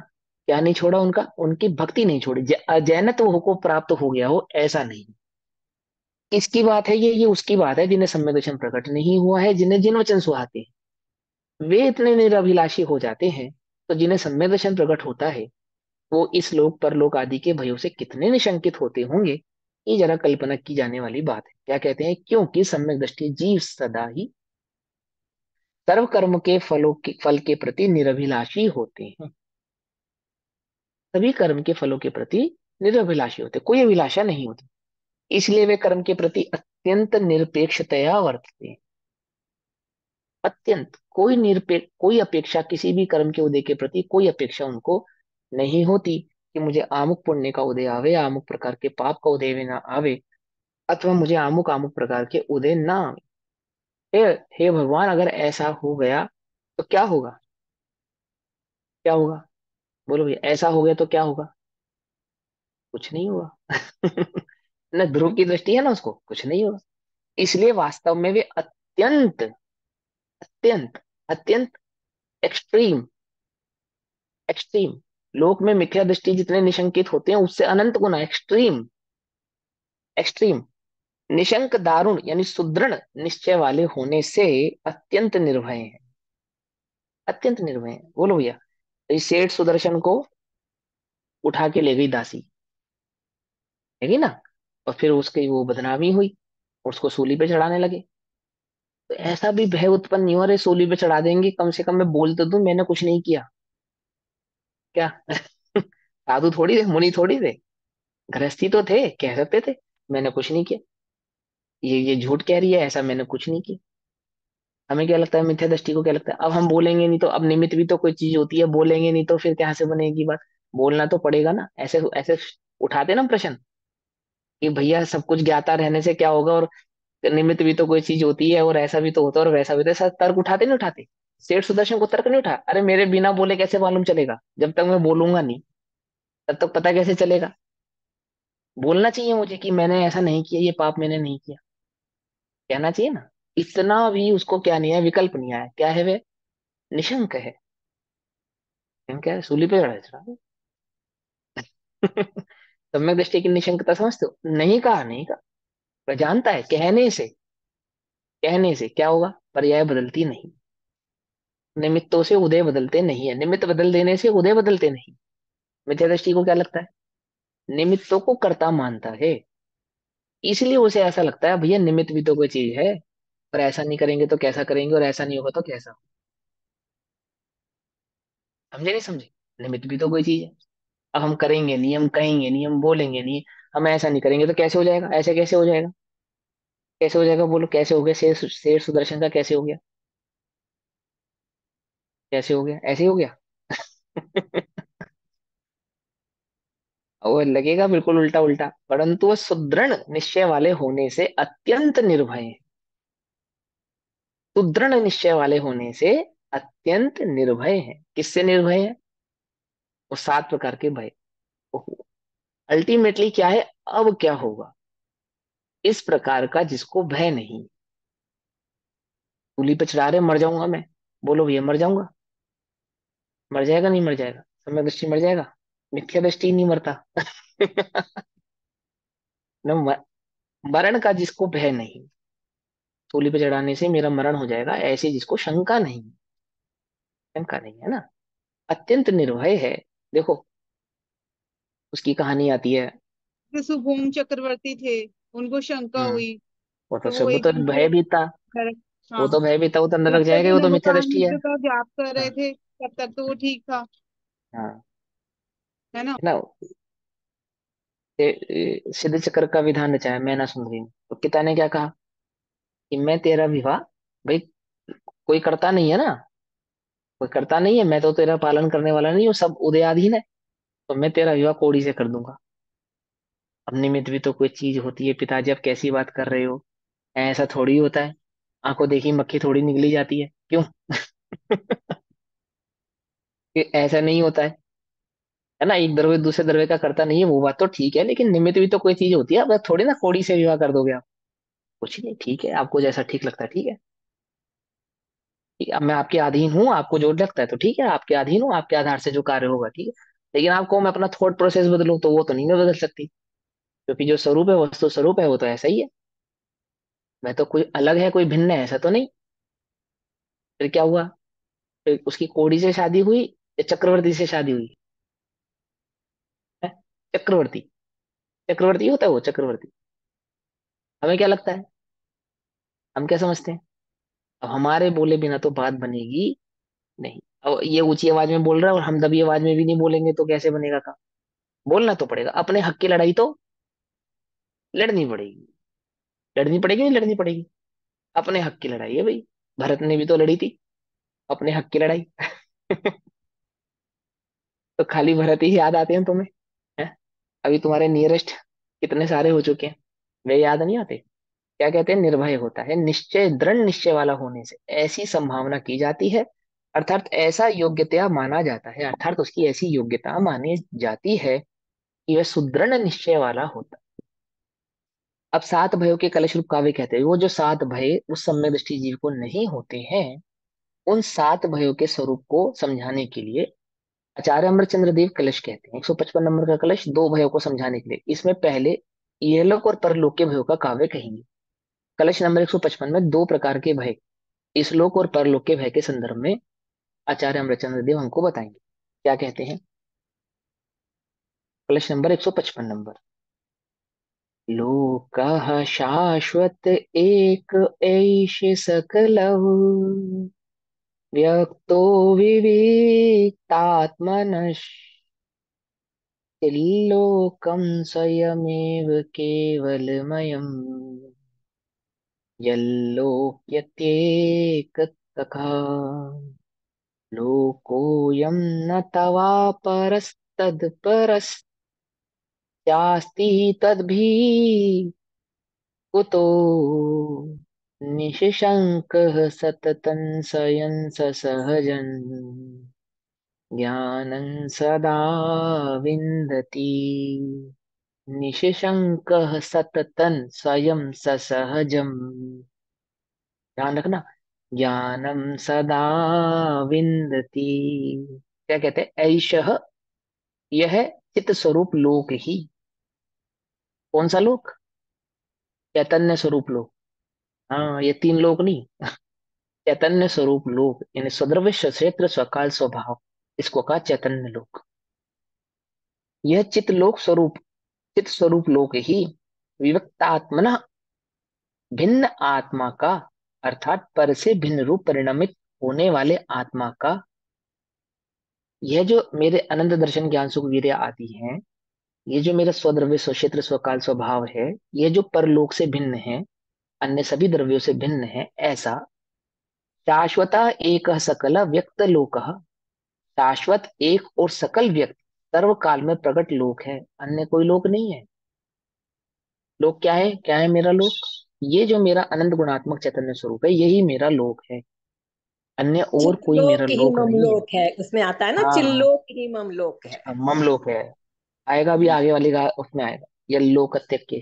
क्या नहीं छोड़ा उनका, उनकी भक्ति नहीं छोड़ी। अजैनत्व को प्राप्त हो गया हो, ऐसा नहीं। किसकी बात है ये उसकी बात है जिन्हें सम्यक दर्शन प्रकट नहीं हुआ है, जिन्हें जिन वचन सुहाते हैं वे इतने निरभिलाषी हो जाते हैं। तो जिन्हें सम्यक दर्शन प्रकट होता है, वो इस लोक परलोक आदि के भयों से कितने निशंकित होते होंगे, ये जरा कल्पना की जाने वाली बात है। क्या कहते हैं, क्योंकि सम्यक दृष्टि जीव सदा ही सर्व कर्म के फल के प्रति निरभिलाषी होते हैं। सभी कर्म के फलों के प्रति निरभिलाषी होते, कोई अभिलाषा नहीं होती। इसलिए वे कर्म के प्रति अत्यंत निरपेक्षतया वर्तते हैं। अत्यंत, कोई निरपेक्ष, कोई अपेक्षा, किसी भी कर्म के उदय के प्रति कोई अपेक्षा उनको नहीं होती कि मुझे आमुक पुण्य का उदय आवे, आमुक प्रकार के पाप का उदय ना आवे, अथवा मुझे आमुक आमुक प्रकार के उदय ना आवे। हे हे भगवान, अगर ऐसा हो गया तो क्या होगा? क्या होगा? बोलो भैया, ऐसा हो गया तो क्या होगा? कुछ नहीं होगा। न ध्रुव की दृष्टि है ना, उसको कुछ नहीं होगा। इसलिए वास्तव में वे अत्यंत, अत्यंत, अत्यंत, एक्सट्रीम, एक्सट्रीम, लोक में मिथ्या दृष्टि जितने निशंकित होते हैं उससे अनंत गुना एक्सट्रीम, एक्सट्रीम, निशंक दारुण यानी सुदृढ़ निश्चय वाले होने से अत्यंत निर्भय हैं। अत्यंत निर्भय हैं। बोलो भैया। तो इस सेठ सुदर्शन को उठा के ले गई दासी, है ना, और फिर उसकी वो बदनामी हुई, उसको सूली पे चढ़ाने लगे। तो ऐसा भी भय उत्पन्न नहीं हो, अरे सूली पे चढ़ा देंगे, कम से कम मैं बोल तो दूं मैंने कुछ नहीं किया। क्या? साधु थोड़ी थे, मुनि थोड़ी थे, गृहस्थी तो थे, कह सकते थे मैंने कुछ नहीं किया, ये झूठ कह रही है, ऐसा मैंने कुछ नहीं किया। हमें क्या लगता है, मिथ्या दृष्टि को क्या लगता है, अब हम बोलेंगे नहीं तो, अब निमित्त भी तो कोई चीज होती है, बोलेंगे नहीं तो फिर कहाँ से बनेगी बात? बोलना तो पड़ेगा ना। ऐसे ऐसे उठाते ना प्रश्न कि भैया सब कुछ ज्ञाता रहने से क्या होगा, और निमित्त भी तो कोई चीज होती है, और ऐसा भी तो होता है, और वैसा भी तो, ऐसा तर्क उठाते नहीं उठाते? सेठ सुदर्शन को तर्क नहीं उठा, अरे मेरे बिना बोले कैसे मालूम चलेगा, जब तक मैं बोलूंगा नहीं तब तक पता कैसे चलेगा? बोलना चाहिए मुझे कि मैंने ऐसा नहीं किया, ये पाप मैंने नहीं किया, कहना चाहिए ना। इतना भी उसको क्या नहीं है, विकल्प नहीं आया, क्या है वे? निशंक है। क्या है, सूली पे चढ़ा चढ़ा। सम्यक दृष्टि की निशंकता समझते हो? नहीं कहा, नहीं कहा, वह जानता है, कहने से, कहने से क्या होगा, पर्याय बदलती नहीं। निमित्तों से उदय बदलते नहीं है, निमित्त बदल देने से उदय बदलते नहीं। मिथ्या दृष्टि को क्या लगता है, निमित्तों को कर्ता मानता है, इसलिए उसे ऐसा लगता है भैया निमित्त भी तो कोई चीज है, और ऐसा नहीं करेंगे तो कैसा करेंगे, और ऐसा नहीं होगा तो कैसा। समझे नहीं समझे? निमित्त भी तो कोई चीज है। अब हम करेंगे नहीं, हम कहेंगे नहीं, हम बोलेंगे नहीं, हम ऐसा नहीं करेंगे तो कैसे हो जाएगा? ऐसे कैसे हो जाएगा? कैसे हो जाएगा बोलो, कैसे हो गया? शेर शेर सुदर्शन का कैसे हो गया? कैसे हो गया? ऐसे ही हो गया। और लगेगा बिल्कुल उल्टा उल्टा, परंतु वह सुदृढ़ निश्चय वाले होने से अत्यंत निर्भय है। सुदृढ़ निश्चय वाले होने से अत्यंत निर्भय है। किससे निर्भय है? वो 7 प्रकार के भय। अल्टीमेटली क्या है? अब क्या होगा, इस प्रकार का जिसको भय नहीं। सूली पे चढ़ा रहे, मर जाऊंगा मैं, बोलो भैया मर जाऊंगा। मर जाएगा नहीं मर जाएगा? समय दृष्टि मर जाएगा, मिथ्या दृष्टि नहीं मरता। न मरण का जिसको भय नहीं, सूली पे चढ़ाने से मेरा मरण हो जाएगा, ऐसे जिसको शंका नहीं। शंका नहीं है ना, अत्यंत निर्भय है। देखो उसकी कहानी आती है। जो सुभोम चक्रवर्ती थे, उनको शंका हम्म। हुई वो तो कि वो सब तो एकदम से भय भी था। नरक। वो हाँ, तो भय भी था, वो तो जब नरक तक जाएगा, वो तो मिथ्या नमकान दृष्टि है। युद्ध का जाप कर रहे हाँ। थे तब तक तो वो ठीक था, हाँ। है ना। है ना। सिद्ध चक्र का विधान रचाया मैना सुंदरी ने, तो पिता ने क्या कहा कि मैं तेरा विवाह, भाई कोई करता नहीं है ना, कोई करता नहीं है, मैं तो तेरा पालन करने वाला नहीं हूँ, सब उदयाधीन है, तो मैं तेरा विवाह कोड़ी से कर दूंगा। अब निमित्त भी तो कोई चीज होती है पिताजी, आप कैसी बात कर रहे हो? ऐसा थोड़ी होता है, आंखों देखी मक्खी थोड़ी निकली जाती है, क्यों? कि ऐसा नहीं होता है ना, एक द्रव्य दूसरे द्रव्य का करता नहीं है, वो बात तो ठीक है, लेकिन निमित्त भी तो कोई चीज होती है, अब थोड़ी ना कोड़ी से विवाह कर दोगे आप। कुछ नहीं, ठीक है, आपको जैसा ठीक लगता है ठीक है। अब मैं आपके अधीन हूँ, आपको जो लगता है तो ठीक है, आपके अधीन हूँ, आपके आधार से जो कार्य होगा ठीक है। लेकिन आपको मैं अपना थॉट प्रोसेस बदलूं तो वो तो नहीं मैं बदल सकती, क्योंकि जो स्वरूप है, वस्तु स्वरूप है, वो तो ऐसा ही है। मैं तो कोई अलग है, कोई भिन्न है, ऐसा तो नहीं। फिर क्या हुआ? फिर उसकी कोड़ी से शादी हुई या चक्रवर्ती से शादी हुई है? चक्रवर्ती। चक्रवर्ती होता है वो चक्रवर्ती। हमें क्या लगता है, हम क्या समझते हैं? अब हमारे बोले बिना तो बात बनेगी नहीं। अब ये ऊंची आवाज में बोल रहा है और हम दबी आवाज में भी नहीं बोलेंगे तो कैसे बनेगा काम? बोलना तो पड़ेगा, अपने हक की लड़ाई तो लड़नी पड़ेगी। लड़नी पड़ेगी नहीं लड़नी पड़ेगी? अपने हक की लड़ाई है भाई। भरत ने भी तो लड़ी थी अपने हक की लड़ाई। तो खाली भरत ही याद आते हैं तुम्हें? हैं? अभी तुम्हारे नियरेस्ट कितने सारे हो चुके हैं, वे याद नहीं आते? क्या कहते हैं? निर्भय होता है निश्चय, दृढ़ निश्चय वाला होने से ऐसी संभावना की जाती है, अर्थात ऐसा योग्यता माना जाता है, अर्थात उसकी ऐसी योग्यता मानी जाती है कि वह सुदृढ़ निश्चय वाला होता है। अब 7 भयों के कलश रूप काव्य कहते हैं, वो जो 7 भय उस सम्यक दृष्टि जीव को नहीं होते हैं, उन 7 भयों के स्वरूप को समझाने के लिए आचार्य अमरचंद्र देव कलश कहते हैं। 155 नंबर का कलश 2 भयों को समझाने के लिए, इसमें पहले इहलोक और परलोक के भयों का काव्य कहेंगे। कलश नंबर 155 में 2 प्रकार के भय, इस लोक और परलोक के भय के संदर्भ में आचार्य अमरचंद्र देव हमको बताएंगे। क्या कहते हैं? कलश नंबर 155 नंबर। लोकः शाश्वत एक ऐष सकलौ, व्यक्तो विविक्तात्मनः, लोकं स्वयमेव केवलमयम्, यल्लोक्यत्येकतः, लोकोऽयं न तवापरस्तदपरस्यास्ति, तद्भिः कुतो निशशङ्कः सततं शयन् स सहजन्, ज्ञानं सदा विन्दति। निशशङ्कः सततं स्वयं स सहजम्, ध्यान रखना, ज्ञानम सदा विन्दति। क्या कहते हैं? ऐशः, यह चित स्वरूप लोक ही। कौन सा लोक? चैतन्य स्वरूप लोक। हाँ, ये 3 लोक नहीं, चैतन्य स्वरूप लोक, यानी स्वद्रव्य क्षेत्र स्वकाल स्वभाव, इसको कहा चैतन्य लोक। यह चित लोक स्वरूप, चित स्वरूप लोक ही विविक्तात्मना भिन्न आत्मा का, अर्थात पर से भिन्न रूप परिणमित होने वाले आत्मा का, यह जो मेरे अनंत दर्शन ज्ञान सुख वीर्य आदि हैं, ये जो मेरा स्वद्रव्य स्वक्षेत्र स्वकाल स्वभाव है, ये जो परलोक से भिन्न है, अन्य सभी द्रव्यों से भिन्न है, ऐसा शाश्वता एक सकल व्यक्त लोक, शाश्वत एक और सकल व्यक्त सर्व काल में प्रकट लोक है, अन्य कोई लोक नहीं है। लोक क्या है? क्या है मेरा लोक? ये जो मेरा अनंत गुणात्मक चैतन्य स्वरूप है, यही मेरा लोक है, अन्य और कोई मेरा चिल्लोक ही लोक नहीं है। ममलोक है, उसमें आता है ना, हाँ, चिल्लोक ही ममलोक है। हाँ, मम लोक है। आएगा भी आगे वाली का, उसमें आएगा ये लोक के।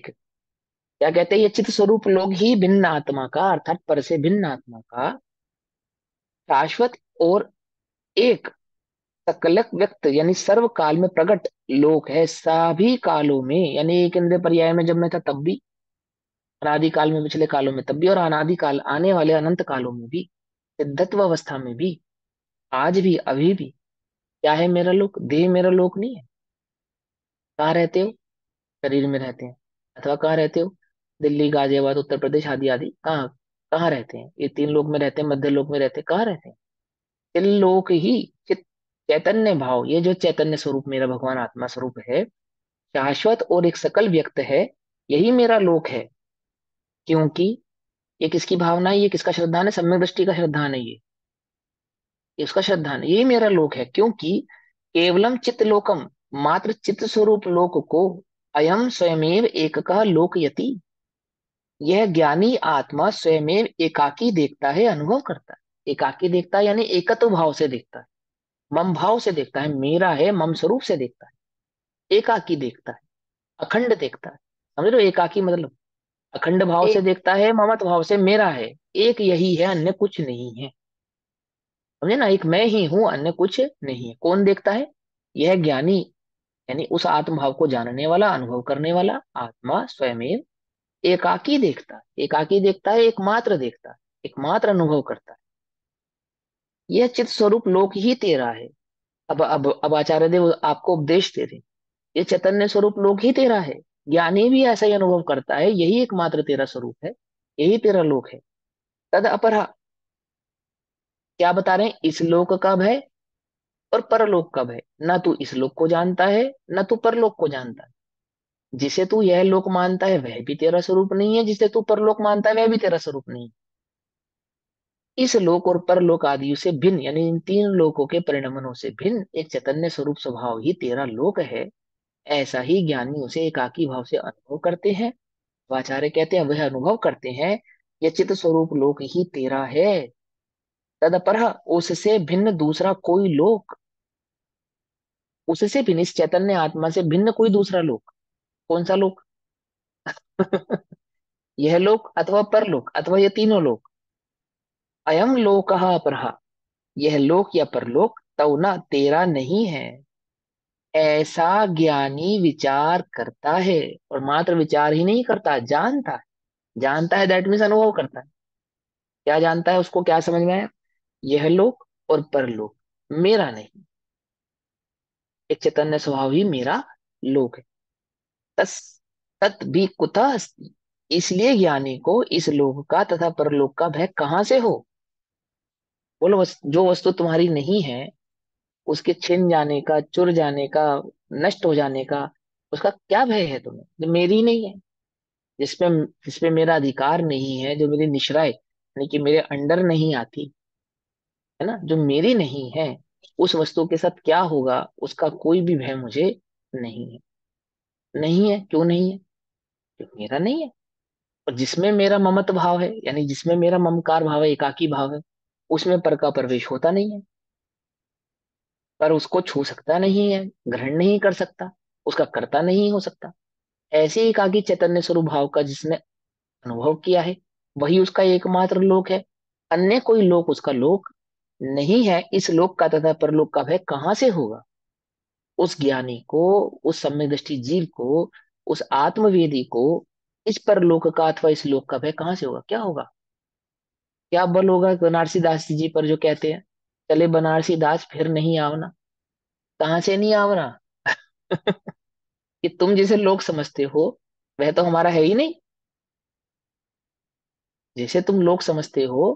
क्या कहते हैं? ये चित्त स्वरूप लोग ही भिन्न आत्मा का, अर्थात पर से भिन्न आत्मा का शाश्वत और एक सकलक व्यक्त यानी सर्व काल में प्रकट लोक है, सभी कालों में, यानी एक इंद्रिय पर्याय में जब मैं था तब भी, अनादि काल में पिछले कालों में तब भी, और अनादि काल आने वाले अनंत कालों में भी, सिद्धत्व अवस्था में भी, आज भी अभी भी। क्या है मेरा लोक? देह मेरा लोक नहीं है। कहाँ रहते हो? शरीर में रहते हैं। अथवा कहाँ रहते हो? दिल्ली, गाजियाबाद, उत्तर प्रदेश आदि आदि। कहाँ कहाँ रहते हैं? ये तीन लोक में रहते हैं, मध्य लोक में रहते हैं, कहाँ रहते हैं? त्रिलोक ही चित चैतन्य भाव, ये जो चैतन्य स्वरूप मेरा भगवान आत्मा स्वरूप है, शाश्वत और एक सकल व्यक्त है, यही मेरा लोक है। क्योंकि ये किसकी भावना है? ये किसका श्रद्धान है? सम्यक दृष्टि का श्रद्धान है ये उसका श्रद्धान है, यही मेरा लोक है। क्योंकि केवलम चित्त लोकम, मात्र चित्त स्वरूप लोक को अयम स्वयमेव एककः लोकयति, यह ज्ञानी आत्मा स्वयमेव एकाकी देखता है, अनुभव करता है। एकाकी देखता है यानी एकत्व भाव से देखता है, मम भाव से देखता है, मेरा है मम स्वरूप से देखता है, एकाकी देखता है, अखंड देखता है। समझ लो एकाकी मतलब अखंड भाव से एक देखता है, ममत भाव से, मेरा है, एक यही है, अन्य कुछ नहीं है। समझे ना? एक मैं ही हूं, अन्य कुछ नहीं है। कौन देखता है? यह ज्ञानी, यानी उस आत्म भाव को जानने वाला, अनुभव करने वाला आत्मा स्वयं एकाकी देखता है। एकाकी देखता है, एकमात्र देखता है, एकमात्र अनुभव करता है। यह चित स्वरूप लोक ही तेरा है। अब आचार्य देव आपको उपदेश दे रहे हैं, ये चैतन्य स्वरूप लोक ही तेरा है। ज्ञानी भी ऐसा ही अनुभव करता है, यही एकमात्र तेरा स्वरूप है, यही तेरा लोक है। तद अपरा, क्या बता रहे हैं? इस लोक कब है और परलोक कब है? ना तू इस लोक को जानता है, ना तू परलोक को जानता है। जिसे तू यह लोक मानता है वह भी तेरा स्वरूप नहीं है, जिसे तू परलोक मानता है वह भी तेरा स्वरूप नहीं है। इस लोक और परलोक आदि से भिन्न, यानी इन तीन लोकों के परिणमनों से भिन्न एक चैतन्य स्वरूप स्वभाव ही तेरा लोक है। ऐसा ही ज्ञानी उसे एकाकी भाव से अनुभव करते हैं। वाचार्य कहते हैं वह अनुभव करते हैं, यह चित स्वरूप लोक ही तेरा है। तदपर, उससे भिन्न दूसरा कोई लोक, उससे भिन्न, इस चैतन्य आत्मा से भिन्न कोई दूसरा लोक। कौन सा लोक? यह लोक अथवा परलोक अथवा ये तीनों लोक। अयम लोक अपरहा, यह लोक या परलोक तो ना तेरा नहीं है, ऐसा ज्ञानी विचार करता है। और मात्र विचार ही नहीं करता, जानता है। जानता है दैट मीन्स अनुभव करता है। क्या जानता है? उसको क्या समझ में आया? यह लोक और परलोक मेरा नहीं, एक चैतन्य स्वभाव ही मेरा लोक है। तस तत् भी कुतः अस्ति, इसलिए ज्ञानी को इस लोक का तथा परलोक का भय कहाँ से हो? बोलो, जो वस्तु तुम्हारी नहीं है उसके छिन जाने का, चुर जाने का, नष्ट हो जाने का, उसका क्या भय है तुम्हें? जो मेरी नहीं है, जिसपे जिसपे मेरा अधिकार नहीं है, जो मेरी निश्रय यानी कि मेरे अंडर नहीं आती, है ना, जो मेरी नहीं है, उस वस्तु के साथ क्या होगा उसका कोई भी भय मुझे नहीं है। नहीं है, क्यों नहीं है? क्योंकि मेरा नहीं है। और जिसमें मेरा ममत्व भाव है, यानी जिसमें मेरा ममकार भाव है, एकाकी भाव है, उसमें पर का प्रवेश होता नहीं है। पर उसको छू सकता नहीं है, ग्रहण नहीं कर सकता, उसका कर्ता नहीं हो सकता। ऐसे ही एकाकी चैतन्य स्वरूप भाव का जिसने अनुभव किया है, वही उसका एकमात्र लोक है। अन्य कोई लोक उसका लोक नहीं है। इस लोक का तथा परलोक का भय कहाँ से होगा? उस ज्ञानी को, उस सम्यक दृष्टि जीव को, उस आत्मवेदी को इस परलोक का अथवा इस लोक का भय कहाँ से होगा? क्या होगा? क्या बल होगा बनारसी दास जी पर जो कहते हैं, चले बनारसी दास फिर नहीं आवना? कहाँ से नहीं आवना? कि तुम जिसे लोक समझते हो, वह तो हमारा है ही नहीं। जैसे तुम लोग समझते हो,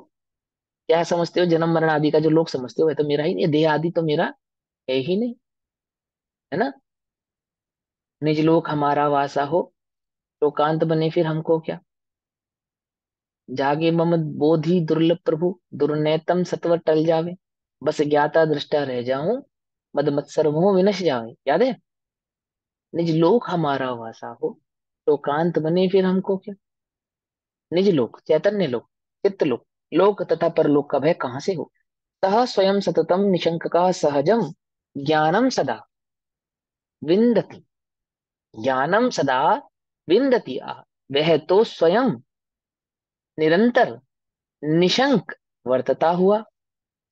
क्या समझते हो, जन्म मरण आदि का जो लोग समझते हो वह तो मेरा ही नहीं, देह आदि तो मेरा है ही नहीं, है ना। निज लोक हमारा वासा हो, लोकांत बने फिर हमको क्या। जागे मम बोधि दुर्लभ प्रभु, दुर्नैतम सत्व टल जावे, बस ज्ञाता दृष्टा रह जाऊं, मद मत्सर मोह विनश जावे। याद है, निज लोक हमारा वासा हो, लोकांत बने फिर हमको क्या। निज लोक चैतन्य लोक, चित्त लोक, लोक तथा परलोक का भय कहाँ से हो। सह स्वयं सततम निशंक का सहजम, ज्ञानम सदा विन्दति, ज्ञानम सदा विन्दति। वह तो स्वयं निरंतर निशंक वर्तता हुआ,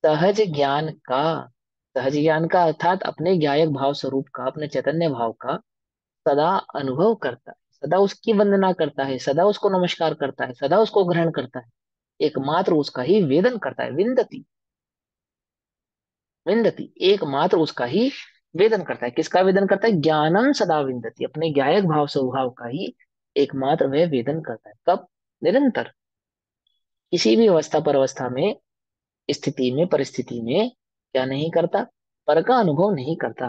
सहज ज्ञान का, सहज ज्ञान का अर्थात अपने ज्ञायक भाव स्वरूप का, अपने चैतन्य भाव का सदा अनुभव करता है, सदा उसकी वंदना करता है, सदा उसको नमस्कार करता है, सदा उसको ग्रहण करता है, एकमात्र उसका ही वेदन करता है। विन्दति, विन्दति एकमात्र उसका ही वेदन करता है। किसका वेदन करता है, ज्ञानम सदा विन्दति, अपने ज्ञायक भाव स्वभाव का ही एकमात्र वह वेदन करता है। कब, निरंतर, किसी भी अवस्था पर अवस्था में, स्थिति में, परिस्थिति में क्या नहीं करता, पर का अनुभव नहीं करता।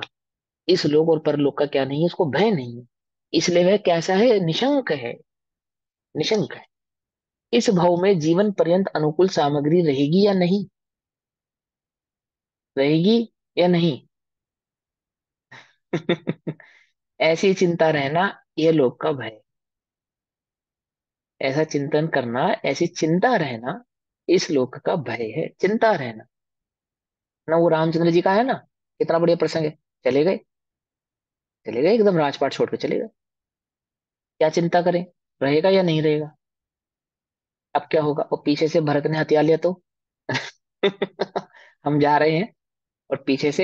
इस लोक और परलोक का क्या नहीं है, उसको भय नहीं है। इसलिए वह कैसा है, निशंक है, निशंक है। इस भाव में जीवन पर्यंत अनुकूल सामग्री रहेगी या नहीं, रहेगी या नहीं। ऐसी चिंता रहना, यह लोक का भय। ऐसा चिंतन करना, ऐसी चिंता रहना, इस लोक का भय है। चिंता रहना ना, वो रामचंद्र जी का है ना, कितना बढ़िया प्रसंग है। चले गए, चले गए एकदम राजपाट छोड़ के चले गए। क्या चिंता करें, रहेगा या नहीं रहेगा। अब क्या होगा, और पीछे से भरत ने हथिया लिया तो हम जा रहे हैं और पीछे से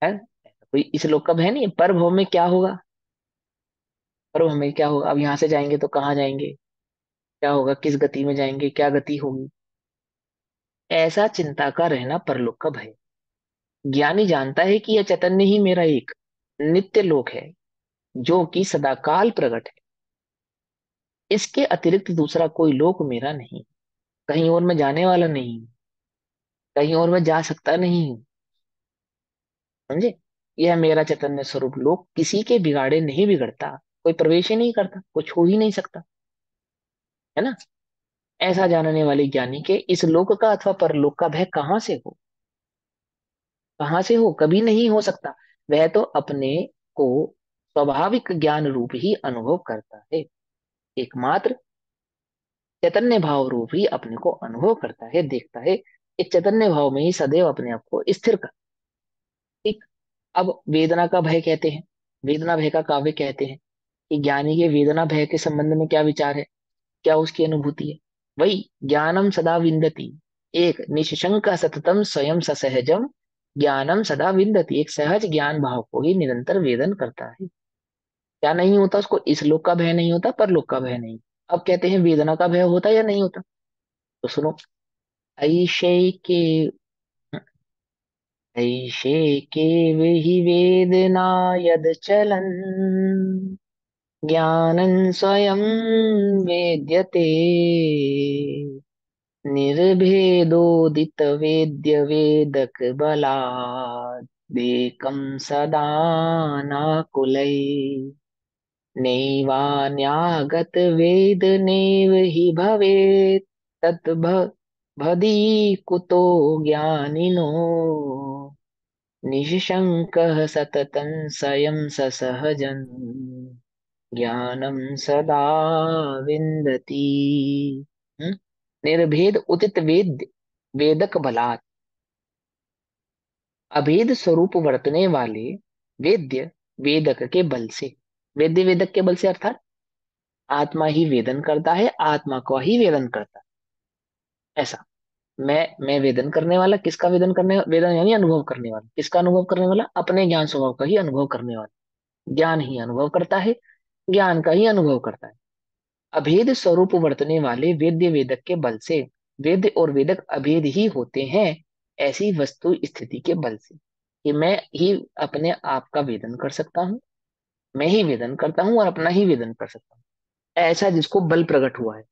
है, कोई इस लोक का भय नहीं है। पर भव में क्या होगा, पर भव में क्या होगा, अब यहाँ से जाएंगे तो कहाँ जाएंगे, क्या होगा, किस गति में जाएंगे, क्या गति होगी। ऐसा चिंता का रहना परलोक का भय। ज्ञानी जानता है कि यह चैतन्य ही मेरा एक नित्य लोक है, जो कि सदाकाल प्रकट है। इसके अतिरिक्त दूसरा कोई लोक मेरा नहीं, कहीं और मैं जाने वाला नहीं हूं, कहीं और मैं जा सकता नहीं हूं। समझे, यह मेरा चैतन्य स्वरूप लोक किसी के बिगाड़े नहीं बिगड़ता, कोई प्रवेश ही नहीं करता, कुछ हो ही नहीं सकता, है ना। ऐसा जानने वाले ज्ञानी के इस लोक का अथवा परलोक का भय कहाँ से हो, कहाँ से हो, कभी नहीं हो सकता। वह तो अपने को स्वाभाविक ज्ञान रूप ही अनुभव करता है, एकमात्र चैतन्य भाव रूप ही अपने को अनुभव करता है, देखता है। इस चैतन्य भाव में ही सदैव अपने आप को स्थिर कर। ठीक। अब वेदना का भय कहते हैं, वेदना भय का काव्य कहते हैं कि ज्ञानी के वेदना भय के संबंध में क्या विचार है, क्या उसकी अनुभूति है। वही ज्ञानम सदा विन्दति, एक निशंक सततम स्वयं ससहजम, ज्ञानम सदा विन्दति, एक सहज ज्ञान भाव को ही निरंतर वेदन करता है। क्या नहीं होता उसको, इस लोक का भय नहीं होता, परलोक का भय नहीं। अब कहते हैं वेदना का भय होता या नहीं होता, तो सुनो। ऐशे के, ऐशे के वही वेदना यद चलन, ज्ञानं स्वयं वेद्यते, निर्भेदोदित वेद्य वेदक बलादेकं सदा नाकुलैः, नैवान्यागत वेद नैव हि भवेत्, भदी कुतो ज्ञानिनो, निःशङ्कः सततं स्वयं ससहजन्, ज्ञानं सदा विन्दति। हम्म? निर्भेद उदित वेद वेदक बलात्, अभेद स्वरूप वर्तने वाले वेद्य वेदक के बल से, वेद्य वेदक के बल से अर्थात आत्मा ही वेदन करता है, आत्मा को ही वेदन करता है। ऐसा, मैं वेदन करने वाला, किसका वेदन करने, वेदन यानी अनुभव करने वाला, किसका अनुभव करने वाला, अपने ज्ञान स्वभाव का ही अनुभव करने वाला। ज्ञान ही अनुभव करता है, ज्ञान का ही अनुभव करता है। अभेद स्वरूप वर्तने वाले वेद्य वेदक के बल से, वेद्य और वेदक अभेद ही होते हैं ऐसी वस्तु स्थिति के बल से, कि मैं ही अपने आप का वेदन कर सकता हूँ, मैं ही वेदन करता हूँ और अपना ही वेदन कर सकता हूँ। ऐसा जिसको बल प्रकट हुआ है,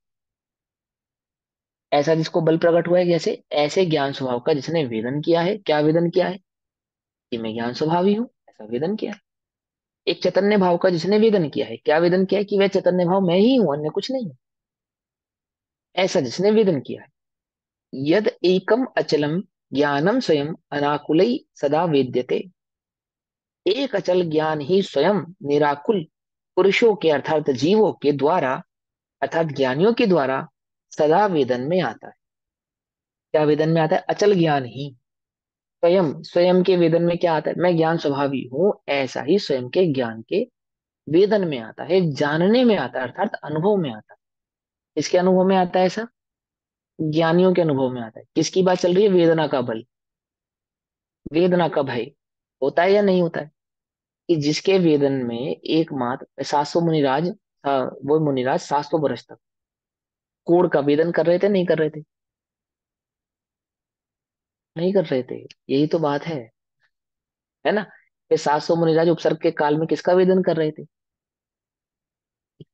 ऐसा जिसको बल प्रकट हुआ है, जैसे ऐसे ज्ञान स्वभाव का जिसने वेदन किया है, क्या वेदन किया है कि मैं ज्ञान स्वभावी हूँ, ऐसा वेदन किया है। एक चैतन्य भाव का जिसने वेदन किया है, क्या वेदन किया है कि वह चैतन्य भाव मैं ही हूँ, अन्य कुछ नहीं है, ऐसा जिसने वेदन किया है। यद एकम अचलम ज्ञानम स्वयं अनाकुलई सदा वेद्यते। एक अचल ज्ञान ही स्वयं निराकुल पुरुषों के अर्थात जीवों के द्वारा, अर्थात ज्ञानियों के द्वारा सदा वेदन में आता है। क्या वेदन में आता है? अचल ज्ञान ही स्वयं, स्वयं के वेदन में क्या आता है? मैं ज्ञान स्वभावी हूं, ऐसा ही स्वयं के ज्ञान के वेदन में आता है, जानने में आता है, अर्थात अनुभव में आता है। इसके अनुभव में आता है ऐसा? ज्ञानियों के अनुभव में आता है। किसकी बात चल रही है? वेदना का बल, वेदना का भय होता है या नहीं होता है? कि जिसके वेदन में एकमात्र 700 मुनिराज, वो मुनिराज 700 वर्ष तक कोढ़ का वेदन कर रहे थे, नहीं कर रहे थे? नहीं कर रहे थे, यही तो बात है ना? ये 700 मुनिराज उपसर्ग के काल में किसका वेदन कर रहे थे?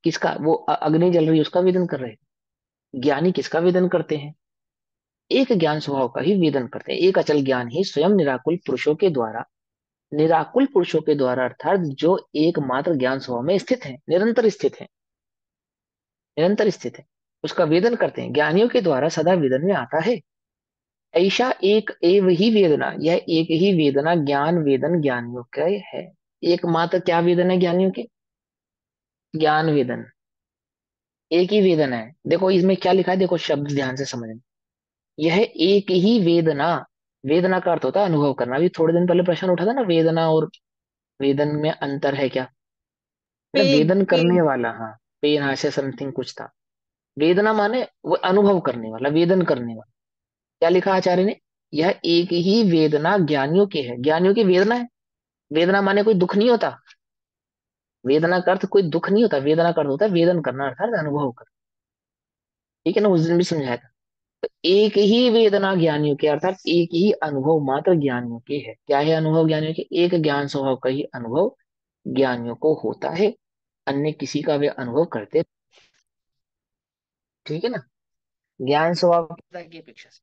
किसका? वो अग्नि जल रही है उसका वेदन कर रहे हैं। ज्ञानी किसका वेदन करते हैं? एक ज्ञान स्वभाव का ही वेदन करते हैं। एक अचल ज्ञान ही स्वयं निराकुल पुरुषों के द्वारा, निराकुल पुरुषों के द्वारा अर्थात जो एकमात्र ज्ञान स्वभाव में स्थित है, निरंतर स्थित है, निरंतर स्थित है, उसका वेदन करते हैं। ज्ञानियों के द्वारा सदा वेदन में आता है। ऐसा एक एव ही वेदना, यह एक ही वेदना ज्ञान वेदन ज्ञानियों के है। एकमात्र क्या वेदन है ज्ञानियों के? ज्ञान वेदन, एक ही वेदना है। देखो इसमें क्या लिखा है, देखो शब्द ध्यान से समझना। यह एक ही वेदना, वेदना का अर्थ होता है अनुभव करना। अभी थोड़े दिन पहले प्रश्न उठा था ना, वेदना और वेदन में अंतर है क्या? है ना, पेन वेदन करने पेन। वाला, हाँ, पेन, हाँ से समथिंग कुछ था। वेदना माने वो अनुभव करने वाला, वेदन करने वाला। क्या लिखा आचार्य ने? यह एक ही वेदना ज्ञानियों की है, ज्ञानियों की वेदना है। वेदना माने कोई दुख नहीं होता, वेदना का अर्थ कोई दुख नहीं होता, वेदना का अर्थ होता है वेदन करना, अर्थात अनुभव करना। ठीक है ना, उस दिन भी समझाया था। तो एक ही वेदना ज्ञानियों के, अर्थात एक ही अनुभव मात्र ज्ञानियों के है। क्या है अनुभव ज्ञानियों के? एक ज्ञान स्वभाव का ही अनुभव ज्ञानियों को होता है, अन्य किसी का वे अनुभव करते। ठीक है ना, ज्ञान स्वभाव की अपेक्षा से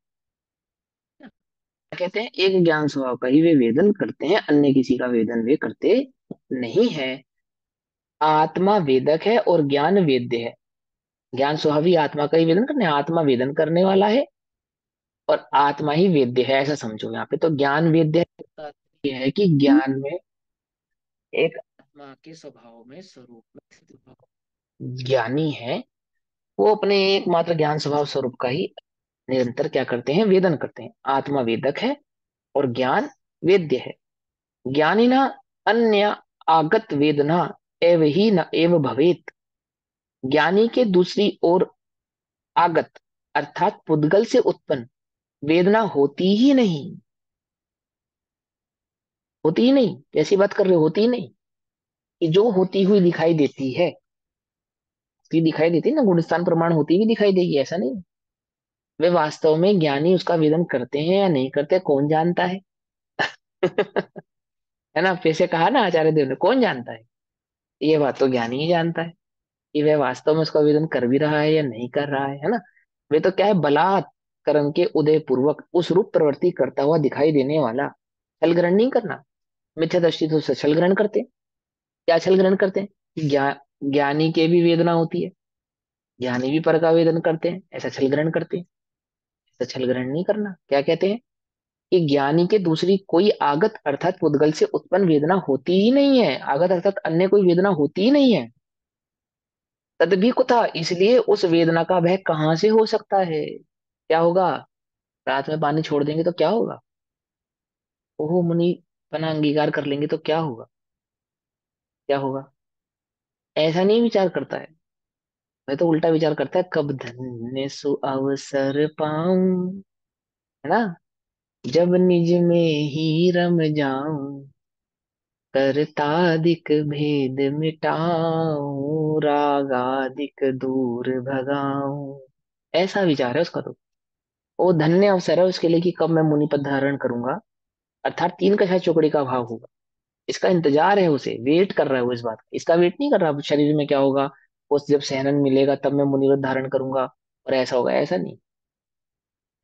क्या कहते हैं? एक ज्ञान स्वभाव का ही वे वेदन करते हैं, अन्य किसी का वेदन वे करते नहीं है। आत्मा वेदक है और ज्ञान वेद्य है। ज्ञान स्वभावी आत्मा का ही वेदन करने, आत्मा वेदन करने वाला है और आत्मा ही वेद्य है, ऐसा समझो यहाँ पे। तो ज्ञान वेद्य है, इसका अर्थ ये है कि ज्ञान में एक आत्मा के स्वभाव में, स्वरूप में स्थित ज्ञानी है, वो अपने एकमात्र ज्ञान स्वभाव स्वरूप का ही निरंतर क्या करते हैं? वेदन करते हैं। आत्मा वेदक है और ज्ञान वेद्य है। ज्ञानी ना अन्य आगत वेदना एव ही न एव भवेत। ज्ञानी के दूसरी ओर आगत अर्थात पुद्गल से उत्पन्न वेदना होती ही नहीं, होती ही नहीं। कैसी बात कर रहे हो? होती ही नहीं, कि जो होती हुई दिखाई देती है, होती दिखाई देती है ना, गुणस्थान प्रमाण होती हुई दिखाई देगी, ऐसा नहीं। वे वास्तव में ज्ञानी उसका वेदन करते हैं या नहीं करते, कौन जानता है? है ना, जैसे कहा ना आचार्य देव ने, कौन जानता है? ये बात तो ज्ञानी ही जानता है कि वह वास्तव में उसका वेदन कर भी रहा है या नहीं कर रहा है ना। वे तो क्या है, बलात् कर्म के उदय पूर्वक उस रूप प्रवृत्ति करता हुआ दिखाई देने वाला, छल ग्रहण नहीं करना। मिथ्या दृष्टि तो उससे छल ग्रहण करते हैं। क्या छल ग्रहण करते हैं? ज्ञानी के भी वेदना होती है, ज्ञानी भी पर का वेदन करते हैं, ऐसा छल ग्रहण करते हैं। ऐसा छल ग्रहण नहीं करना। क्या कहते हैं? कि ज्ञानी के दूसरी कोई आगत अर्थात पुद्गल से उत्पन्न वेदना होती ही नहीं है। आगत अर्थात अन्य कोई वेदना होती ही नहीं है। तद भी कुथा, इसलिए उस वेदना का भय कहाँ से हो सकता है? क्या होगा? रात में पानी छोड़ देंगे तो क्या होगा? ओहो मुनि पना अंगीकार कर लेंगे तो क्या होगा? क्या होगा? ऐसा नहीं विचार करता है, मैं तो उल्टा विचार करता है, कब धन्य सु अवसर पाऊं, है ना, जब निज में ही रम जाऊं, करतादिक भेद मिटाऊं, रागादिक दूर भगाऊं। ऐसा विचार है उसका। तो वो धन्य अवसर है उसके लिए कि कब मैं मुनि पद धारण करूंगा, अर्थात तीन कछा चौकड़ी का भाव होगा। इसका इंतजार है, उसे वेट कर रहा है वो इस बात का। इसका वेट नहीं कर रहा शरीर में क्या होगा, उस जब सहनन मिलेगा तब मैं मुनिवत धारण करूंगा और ऐसा होगा, ऐसा नहीं।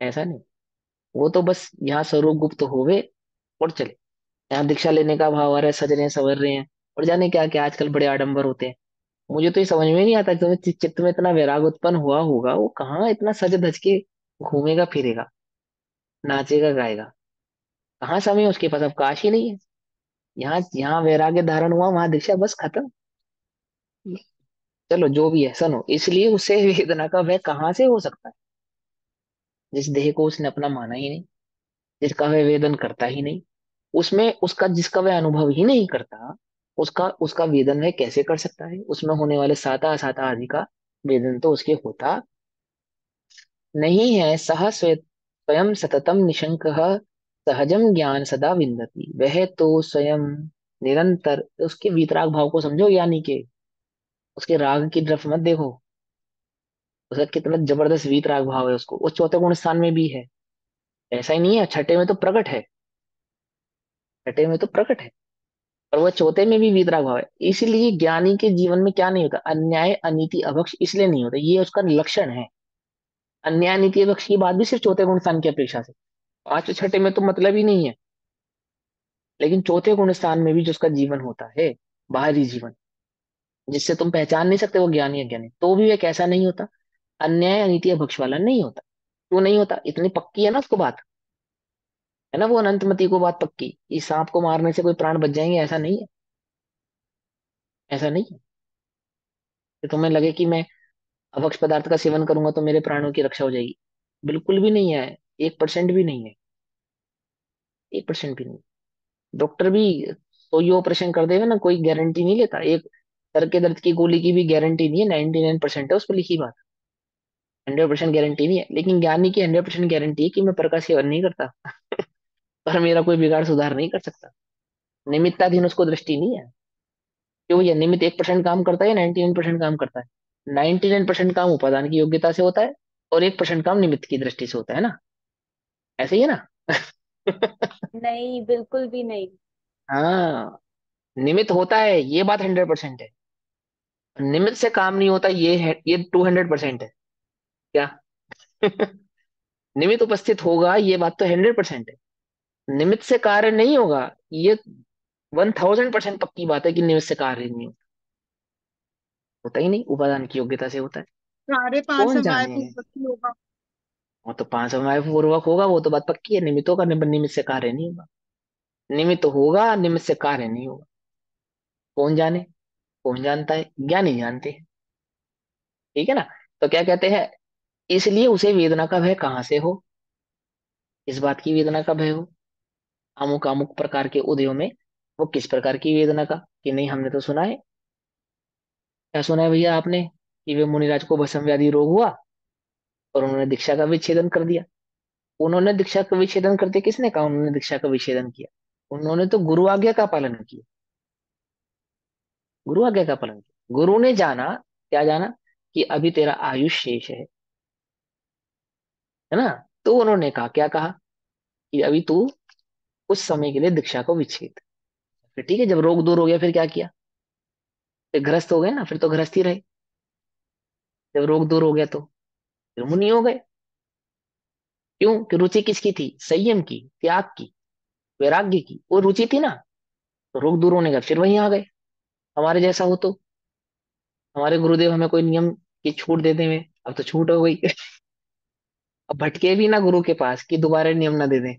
ऐसा नहीं। वो तो बस यहाँ स्वरूप गुप्त होवे और चले। यहाँ दीक्षा लेने का भाव आ रहा है, सज रहे हैं, संवर रहे हैं, और जाने क्या क्या आजकल बड़े आडंबर होते हैं। मुझे तो ये समझ में नहीं आता, तुम्हें चित्त में इतना वैराग उत्पन्न हुआ होगा, वो कहाँ इतना सज धज के घूमेगा फिरेगा, नाचेगा गाएगा। कहाँ समय है उसके पास, अब काश ही नहीं है। यहाँ यहाँ वैराग्य धारण हुआ, वहां दीक्षा, बस खत्म। चलो जो भी है सुनो, इसलिए उसे वेदना का वह कहाँ से हो सकता है, जिस देह को उसने अपना माना ही नहीं, जिसका वह वेदन करता ही नहीं, उसमें उसका जिसका वह अनुभव ही नहीं करता, उसका उसका वेदन वह कैसे कर सकता है। उसमें होने वाले साता असाता आदि का वेदन तो उसके होता नहीं है। सह स्वयं सततम निशंक सहजम ज्ञान सदा विन्दति, वह तो स्वयं निरंतर, उसके वीतराग भाव को समझो, यानी कि उसके राग की तरफ मत देखो, उसका कितना जबरदस्त वीतराग भाव है, उसको वो चौथे गुण स्थान में भी है। ऐसा ही नहीं है, छठे में तो प्रकट है, छठे में तो प्रकट है, और वह चौथे में भी वीतराग भाव है। इसीलिए ज्ञानी के जीवन में क्या नहीं होता, अन्याय अनीति अभक्ष इसलिए नहीं होता, ये उसका लक्षण है। अन्याय अनीति अभक्ष की बात भी सिर्फ चौथे गुण स्थान की अपेक्षा से, पांचवे छठे में तो मतलब ही नहीं है। लेकिन चौथे गुण स्थान में भी जो उसका जीवन होता है, बाहरी जीवन, जिससे तुम पहचान नहीं सकते वो ज्ञानी है ज्ञानी, तो भी एक ऐसा नहीं होता, अन्याय अनीति अभक्ष वाला नहीं होता। क्यों नहीं होता, इतनी पक्की है ना उसको बात, है ना वो अनंतमति को बात पक्की, इस सांप को मारने से कोई प्राण बच जाएंगे, ऐसा नहीं है। ऐसा नहीं है कि तुम्हें लगे कि मैं अभक्ष पदार्थ का सेवन करूंगा तो मेरे प्राणों की रक्षा हो जाएगी। बिल्कुल भी नहीं है, 1% भी नहीं है, 1% भी नहीं। डॉक्टर भी कोई ऑपरेशन कर देगा ना, कोई गारंटी नहीं लेता। एक सर के दर्द की गोली की भी गारंटी नहीं है, 99% है उस पर लिखी बात, 100% गारंटी नहीं है। लेकिन ज्ञानी की 100% गारंटी है कि मैं पर का सेवन नहीं करता पर मेरा कोई बिगाड़ सुधार नहीं कर सकता। निमित्ताधीन उसको दृष्टि नहीं है। क्यों भैया, निमित्त 1% काम करता है या 99% काम करता है? 99% काम उपादान की योग्यता से होता है, और 1% काम निमित्त की दृष्टि से होता है ना, ऐसे ही है ना नहीं, बिल्कुल भी नहीं। हाँ, निमित्त होता है, ये बात 100% है। निमित्त से काम नहीं होता, ये है, ये 200% है क्या निमित्त उपस्थित होगा, ये बात तो 100% है। निमित्त से कार्य नहीं होगा, ये 1000% पक्की बात है कि निमित्त से कार्य नहीं होता। होता ही नहीं, उपादान की योग्यता से होता है। सारे पांच कौन समय जाने, पूर्वक ही होगा। वो तो 5 समय पूर्वक होगा, वो तो बात पक्की है। निमित्त होगा, निमित्त से कार्य नहीं होगा। निमित्त होगा, निमित्त से कार्य नहीं होगा। कौन जाने, कौन जानता है, ज्ञानी जानते हैं। ठीक है ना। तो क्या कहते हैं, इसलिए उसे वेदना का भय कहाँ से हो, इस बात की वेदना का भय हो, अमुक अमुक प्रकार के उदयों में। वो किस प्रकार की वेदना का, कि नहीं हमने तो सुना है, क्या सुना है भैया आपने, कि वे मुनिराज को भस्म व्याधि रोग हुआ और उन्होंने दीक्षा का विच्छेदन कर दिया। उन्होंने दीक्षा का विच्छेदन करते, किसने कहा उन्होंने दीक्षा का विच्छेदन किया? उन्होंने तो गुरु आज्ञा का पालन किया, गुरु आज्ञा का पालन किया। गुरु ने जाना, क्या जाना, कि अभी तेरा आयुष शेष है ना। तो उन्होंने कहा, क्या कहा, कि अभी तू कुछ समय के लिए दीक्षा को विच्छेद। फिर ठीक है, जब रोग दूर हो गया फिर क्या किया, फिर गृहस्थ हो गए ना, फिर तो गृहस्थ ही रहे। जब रोग दूर हो गया तो फिर मुनि हो गए। क्यों, कि रुचि किसकी थी, संयम की, त्याग की, वैराग्य की, वो रुचि थी ना। तो रोग दूर होने का फिर वहीं आ गए। हमारे जैसा हो तो, हमारे गुरुदेव हमें कोई नियम की छूट देते हुए, अब तो छूट हो गई अब भटके भी ना गुरु के पास कि दोबारा नियम ना दे दें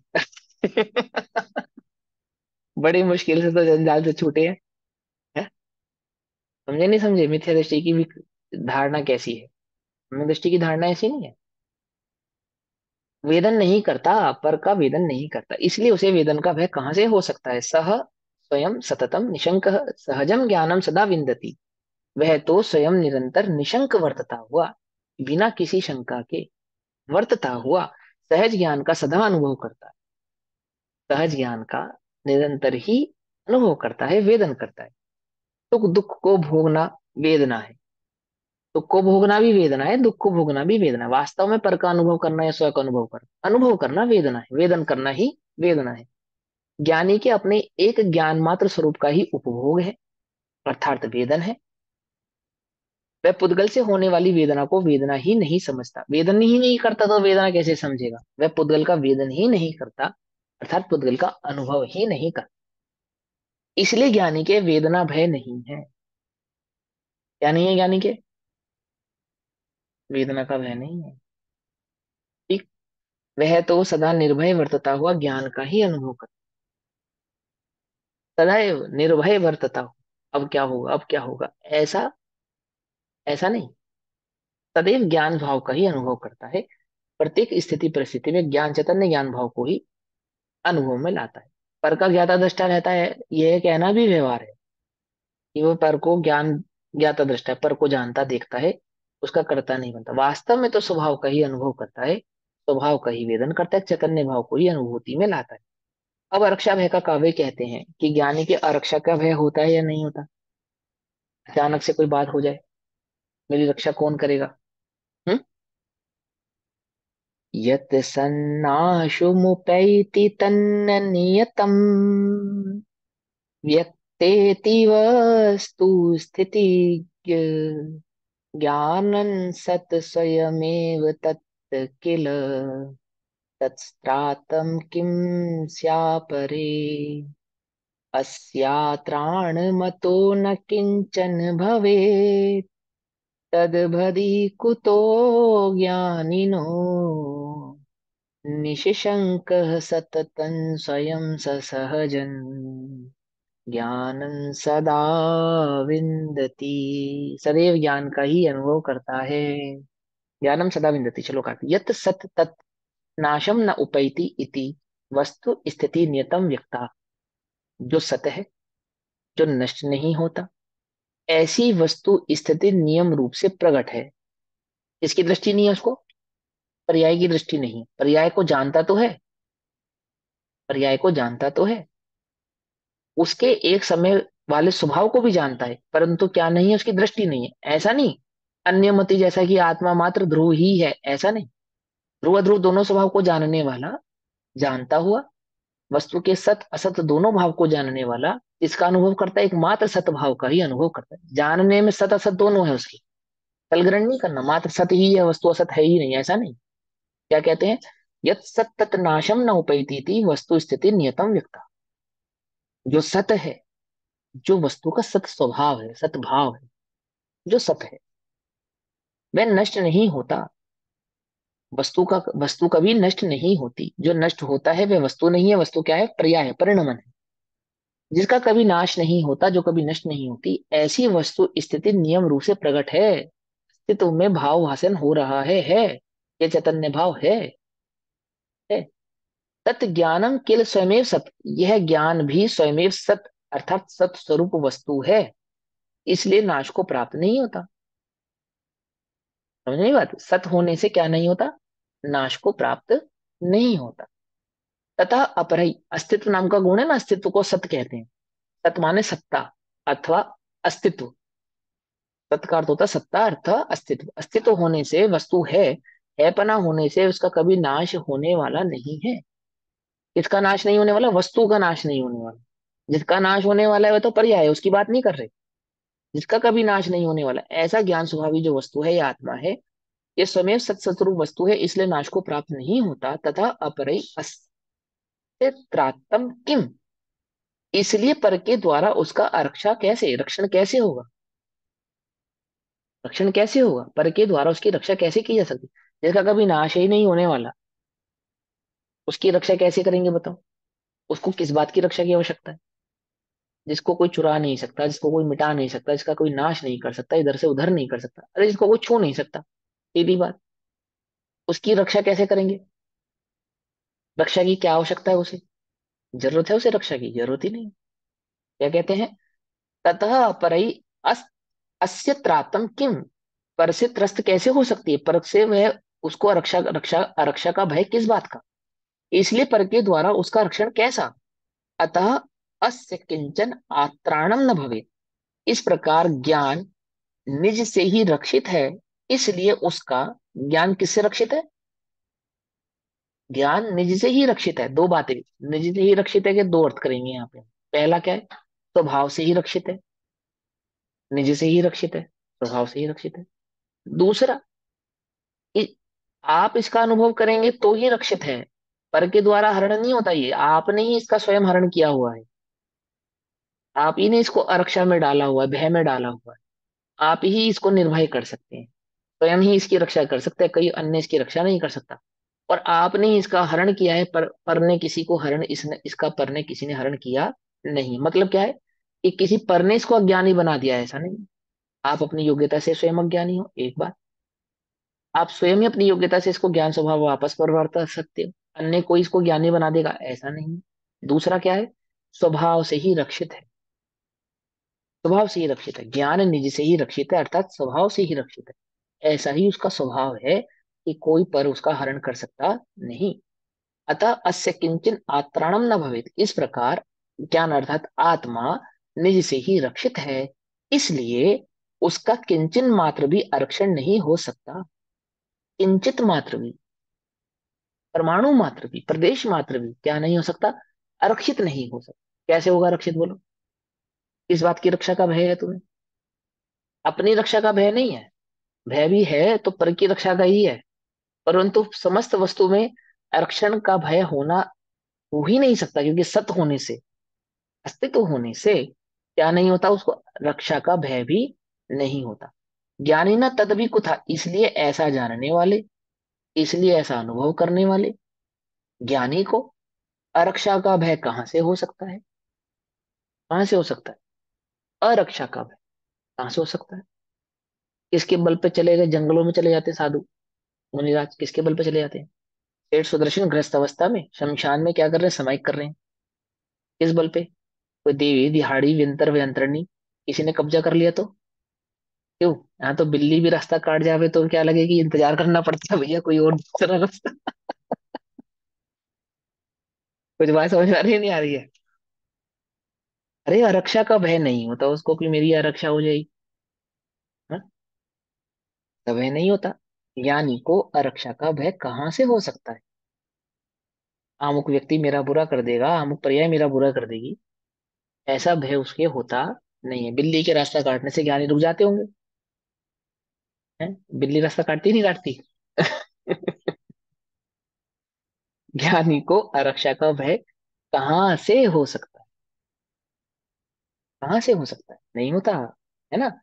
बड़ी मुश्किल से तो जंजाल से छूटे हैं। हैं? समझे नहीं समझे, मिथ्या दृष्टि की भी धारणा कैसी है। हमें दृष्टि की धारणा ऐसी नहीं है। वेदन नहीं करता, पर का वेदन नहीं करता, इसलिए उसे वेदन का भय कहाँ से हो सकता है। सह स्वयं सततम निशंक सहजम ज्ञानम सदा विन्दति, वह तो स्वयं निरंतर निशंक वर्तता हुआ, बिना किसी शंका के वर्तता हुआ सहज ज्ञान का सदा अनुभव करता है। सहज ज्ञान का निरंतर ही अनुभव करता है, वेदन करता है। सुख दुख को भोगना वेदना है, सुख को भोगना भी वेदना है, दुख को भोगना भी वेदना है। वास्तव में पर का अनुभव करना या स्वयं का अनुभव करना, अनुभव करना वेदना है, वेदन करना ही वेदना है। ज्ञानी के अपने एक ज्ञान मात्र स्वरूप का ही उपभोग है, अर्थात वेदन है। वह पुद्गल से होने वाली वेदना को वेदना ही नहीं समझता, वेदन ही नहीं करता तो वेदना कैसे समझेगा। वह पुद्गल का वेदन ही नहीं करता, अर्थात पुद्गल का अनुभव ही नहीं करता। इसलिए ज्ञानी के वेदना भय नहीं है। क्या नहीं है ज्ञानी के? वेदना का भय नहीं है। ठीक। वह तो सदा निर्भय वर्तता हुआ ज्ञान का ही अनुभव करता, सदैव निर्भय वर्तता हो। अब क्या होगा, अब क्या होगा, ऐसा ऐसा नहीं। सदैव ज्ञान भाव का ही अनुभव करता है। प्रत्येक स्थिति परिस्थिति में ज्ञान चैतन्य ज्ञान भाव को ही अनुभव में लाता है। पर का ज्ञाता दृष्टा रहता है, यह कहना भी व्यवहार है कि वो पर को ज्ञान ज्ञाता दृष्टा है, पर को जानता देखता है, उसका कर्ता नहीं बनता। वास्तव में तो स्वभाव का ही अनुभव करता है, स्वभाव का ही वेदन करता है, चैतन्य भाव को ही अनुभूति में लाता है। अब अरक्षा भय का काव्य कहते हैं कि ज्ञानी के अरक्षा का भय होता है या नहीं होता। अचानक से कोई बात हो जाए, मेरी रक्षा कौन करेगा? हम्म। यत् सन्नाशुमुपैति तन्न नियतम् व्यक्तेति वस्तु स्थिति ज्ञानं सत् स्वयमेव तत् किल तत्स्त्रातं किं स्यापरे अस्यात्राणमतो न किंचन भवेत् तद्भदि कुतो ज्ञानिनो निशशंकः सततं स्वयं ससहजन् ज्ञानं सदा विन्दति। सदैव ज्ञान का ही अनुभव करता है। ज्ञानम सदा विन्दति। चलो काफी। यत सत तत् नाशम न उपैति इति वस्तु स्थिति नियतम व्यक्ता। जो सत है, जो नष्ट नहीं होता, ऐसी वस्तु स्थिति नियम रूप से प्रकट है। इसकी दृष्टि नहीं है उसको, पर्याय की दृष्टि नहीं, पर्याय को जानता तो है, पर्याय को जानता तो है, उसके एक समय वाले स्वभाव को भी जानता है, परंतु क्या नहीं है, उसकी दृष्टि नहीं है। ऐसा नहीं अन्यमति जैसा कि आत्मा मात्र ध्रुव ही है, ऐसा नहीं। ध्रुव ध्रुव दोनों स्वभाव को जानने वाला, जानता हुआ, वस्तु के सत असत दोनों भाव को जानने वाला, इसका अनुभव करता है, एकमात्र सत भाव का ही अनुभव करता है। जानने में सत असत दोनों है उसकी, कलग्रहण नहीं करना, मात्र सत ही है, वस्तु असत है ही नहीं, ऐसा नहीं। क्या कहते हैं? यत सत तत् नाशम न उपैती थी वस्तु स्थिति नियतम व्यक्ता। जो सत है, जो वस्तु का सत स्वभाव है, सत भाव है, जो सत है, वह नष्ट नहीं होता। वस्तु कभी नष्ट नहीं होती। जो नष्ट होता है वह वस्तु नहीं है, वस्तु क्या है? पर्याय है, परिणमन है। जिसका कभी नाश नहीं होता, जो कभी नष्ट नहीं होती, ऐसी वस्तु स्थिति नियम रूप से प्रकट है। अस्तित्व में भाव भाषण हो रहा है, ये चैतन्य भाव है। तत् ज्ञानम किल स्वयमेव सत। यह ज्ञान भी स्वयमेव सत, अर्थात सत स्वरूप वस्तु है, इसलिए नाश को प्राप्त नहीं होता। समझ नहीं बात? सत होने से क्या नहीं होता? नाश को प्राप्त नहीं होता। तथा अपरही, अस्तित्व नाम का गुण है ना, अस्तित्व को सत कहते हैं। सत माने सत्ता अथवा अस्तित्व। सत का अर्थ होता है सत्ता, अर्थ अस्तित्व। अस्तित्व होने से वस्तु है पना होने से उसका कभी नाश होने वाला नहीं है। किसका नाश नहीं होने वाला? वस्तु का नाश नहीं होने वाला। जिसका नाश होने वाला है वह तो पर्याय है, उसकी बात नहीं कर रहे। जिसका कभी नाश नहीं होने वाला, ऐसा ज्ञान स्वभावी जो वस्तु है, यह आत्मा है, ये स्वयं सत्स्वरूप वस्तु है, इसलिए नाश को प्राप्त नहीं होता। तथा अपरई अस्तित्रात्म किम, इसलिए पर के द्वारा उसका रक्षा कैसे, रक्षण कैसे होगा? रक्षण कैसे होगा? पर के द्वारा उसकी रक्षा कैसे की जा सकती? जिसका कभी नाश ही नहीं होने वाला, उसकी रक्षा कैसे करेंगे बताओ? उसको किस बात की रक्षा की आवश्यकता है? जिसको कोई चुरा नहीं सकता, जिसको कोई मिटा नहीं सकता, जिसका कोई नाश नहीं कर सकता, इधर से उधर नहीं कर सकता, अरे जिसको कोई छू नहीं सकता, सीधी बात, उसकी रक्षा कैसे करेंगे? रक्षा की क्या आवश्यकता है उसे? जरूरत है उसे रक्षा की? जरूरत ही नहीं। क्या कहते हैं? ततः परई अस अस्य त्रातम किम, पर से त्रस्त कैसे हो सकती है? पर से वह, उसको रक्षा रक्षा रक्षा का भय किस बात का? इसलिए पर के द्वारा उसका रक्षण कैसा? अतः अस्य किंचन आत्राणम न भवे। इस प्रकार ज्ञान निज से ही रक्षित है, इसलिए उसका, ज्ञान किससे रक्षित है? ज्ञान निज से ही रक्षित है। दो बातें, निज से ही रक्षित है के दो अर्थ करेंगे यहाँ पे। पहला क्या है, स्वभाव से ही रक्षित है, निज से ही रक्षित है, स्वभाव से ही रक्षित है। दूसरा, इ- आप इसका अनुभव करेंगे तो ही रक्षित है, पर के द्वारा हरण नहीं होता। ये आपने ही इसका स्वयं हरण किया हुआ है, आप ही ने इसको अरक्षा में डाला हुआ है, भय में डाला हुआ है। आप ही इसको निर्भय कर सकते हैं, स्वयं ही इसकी रक्षा कर सकते हैं, कोई अन्य इसकी रक्षा नहीं कर सकता। और आपने ही इसका हरण किया है, पर ने किसी को हरण, इसने इसका पर ने किसी ने हरण किया नहीं। मतलब क्या है कि किसी पर ने इसको अज्ञानी बना दिया है, ऐसा नहीं। आप अपनी योग्यता से स्वयं अज्ञानी हो, एक बात। आप स्वयं ही अपनी योग्यता से इसको ज्ञान स्वभाव वापस परिवर्तित कर सकते हो, अन्य कोई इसको ज्ञानी बना देगा ऐसा नहीं। दूसरा क्या है, स्वभाव से ही रक्षित है, स्वभाव से ही रक्षित है। ज्ञान निज से ही रक्षित है, अर्थात स्वभाव से ही रक्षित है। ऐसा ही उसका स्वभाव है कि कोई पर उसका हरण कर सकता नहीं। अतः अस्य किंचन आत्राणम न भवेत। इस प्रकार ज्ञान अर्थात आत्मा निज से ही रक्षित है, इसलिए उसका किंचन मात्र भी आरक्षण नहीं हो सकता। किंचित मात्र भी, परमाणु मात्र भी, प्रदेश मात्र भी क्या नहीं हो सकता, आरक्षित नहीं हो सकता। कैसे होगा आरक्षित बोलो? इस बात की रक्षा का भय है तुम्हें, अपनी रक्षा का भय नहीं है। भय भी है तो पर की रक्षा का ही है, परंतु समस्त वस्तु में आरक्षण का भय होना हो ही नहीं सकता, क्योंकि सत होने से, अस्तित्व होने से क्या नहीं होता, उसको रक्षा का भय भी नहीं होता। ज्ञानी न तद भी कुथा, इसलिए ऐसा जानने वाले, इसलिए ऐसा अनुभव करने वाले ज्ञानी को अरक्षा का भय कहां से हो सकता है? कहां से हो सकता है अरक्षा का भय? कहां से हो सकता है? किसके बल पे चले गए, जंगलों में चले जाते साधु मुनिराज, किसके बल पे चले जाते हैं? सेठ सुदर्शन गृहस्थ अवस्था में शमशान में क्या कर रहे हैं, समाइक कर रहे हैं। किस बल पे? कोई देवी दिहाड़ी व्यंतर व्यंतरणी किसी ने कब्जा कर लिया तो? क्यों? यहाँ तो बिल्ली भी रास्ता काट जावे तो क्या लगे कि इंतजार करना पड़ता है भैया, कोई और दूसरा रास्ता। कुछ बात समझ आ रही है, नहीं आ रही है? अरे आरक्षा का भय नहीं होता उसको कि मेरी आरक्षा हो जाएगी, हाँ? का भय नहीं होता। ज्ञानी को आरक्षा का भय कहाँ से हो सकता है? अमुक व्यक्ति मेरा बुरा कर देगा, अमुक पर्याय मेरा बुरा कर देगी, ऐसा भय उसके होता नहीं है। बिल्ली के रास्ता काटने से ज्ञानी रुक जाते होंगे, हैं? बिल्ली रास्ता काटती नहीं काटती? ज्ञानी को आरक्षा का भय कहाँ से हो सकता है? कहाँ से हो सकता है? नहीं होता, है ना?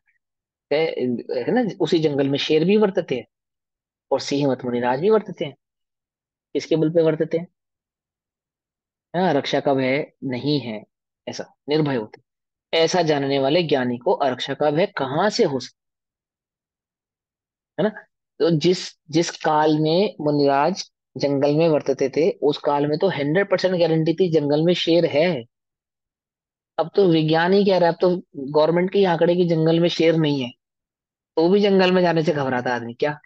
है ना, उसी जंगल में शेर भी वर्तते हैं और सिंहवत मुनिराज भी वर्तते हैं। किसके बल पे वर्तते हैं? हाँ, रक्षा का भय नहीं है, ऐसा निर्भय होते। ऐसा जानने वाले ज्ञानी को अरक्षा का भय कहाँ से हो सकता है ना? तो जिस जिस काल में मुनिराज जंगल में वर्तते थे, उस काल में तो 100% गारंटी थी जंगल में शेर है। अब तो विज्ञान ही कह रहा है, अब तो गवर्नमेंट के ही आंकड़े की जंगल में शेर नहीं है, तो भी जंगल में जाने से घबराता आदमी क्या?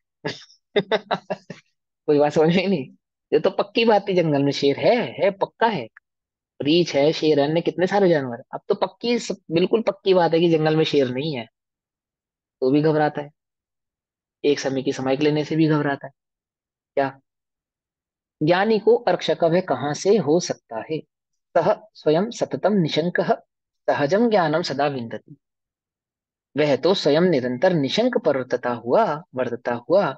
कोई बात समझ में ही नहीं। ये तो पक्की बात थी, जंगल में शेर है पक्का है। रीछ है, शेर है, अन्य कितने सारे जानवर हैं। अब तो बिल्कुल पक्की बात है कि जंगल में शेर नहीं है, तो भी घबराता है। एक समय की समाइक लेने से भी घबराता है क्या? ज्ञानी को अर्क्ष का भय कहाँ से हो सकता है? सह स्वयं सततम निशंक सहजम ज्ञानम सदा विन्दति। वह तो स्वयं निरंतर निशंक पर वर्तता हुआ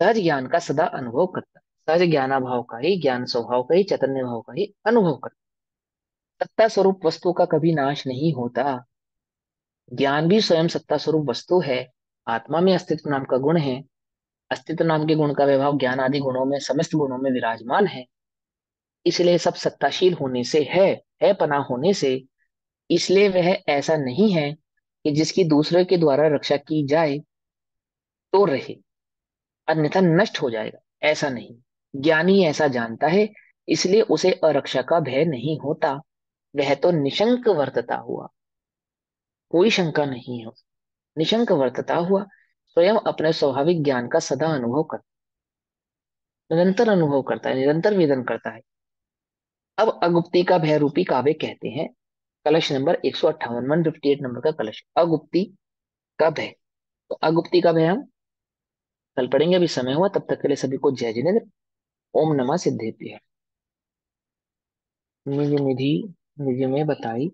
सहज ज्ञान का सदा अनुभव करता, सहज ज्ञानाभाव का ही, ज्ञान स्वभाव का ही, चैतन्य भाव का ही अनुभव करता। सत्ता स्वरूप वस्तु का कभी नाश नहीं होता। ज्ञान भी स्वयं सत्ता स्वरूप वस्तु है। आत्मा में अस्तित्व नाम का गुण है, अस्तित्व नाम के गुण का वैभव ज्ञान आदि गुणों में, समस्त गुणों में विराजमान है। इसलिए सब सत्ताशील होने से है पना होने से, इसलिए वह ऐसा नहीं है कि जिसकी दूसरे के द्वारा रक्षा की जाए तो रहे, अन्यथा नष्ट हो जाएगा, ऐसा नहीं। ज्ञानी ऐसा जानता है, इसलिए उसे अरक्षा का भय नहीं होता। वह तो निशंक वर्तता हुआ, कोई शंका नहीं है, निशंक वर्तता हुआ स्वयं अपने स्वाभाविक ज्ञान का सदा अनुभव करता, निरंतर अनुभव करता है, निरंतर वेदन करता है। अब अगुप्ती का भय रूपी काव्य कहते हैं, कलश नंबर 158, 158 नंबर का कलश, अगुप्ती का भय। तो अगुप्ती का भय हम कल पढ़ेंगे, अभी समय हुआ, तब तक के लिए सभी को जय जिनेन्द्र। ओम नमः सिद्धेभ्य। निज निधि निज में बताई,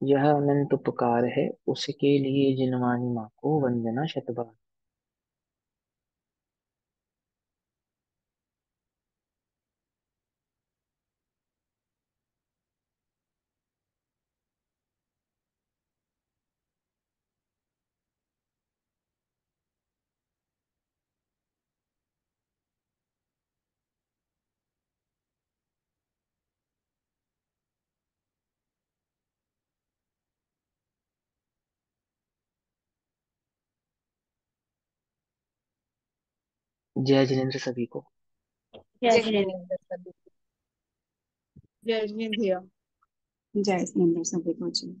यह अनंत उपकार है उसके लिए जिनवानी माँ को वंदना शतबार। जय जिनेन्द्र सभी को। जय जय श्री जिनेंद्र सभी को। जय जिनेंद्र भैया। जय जिनेंद्र सभी को जी।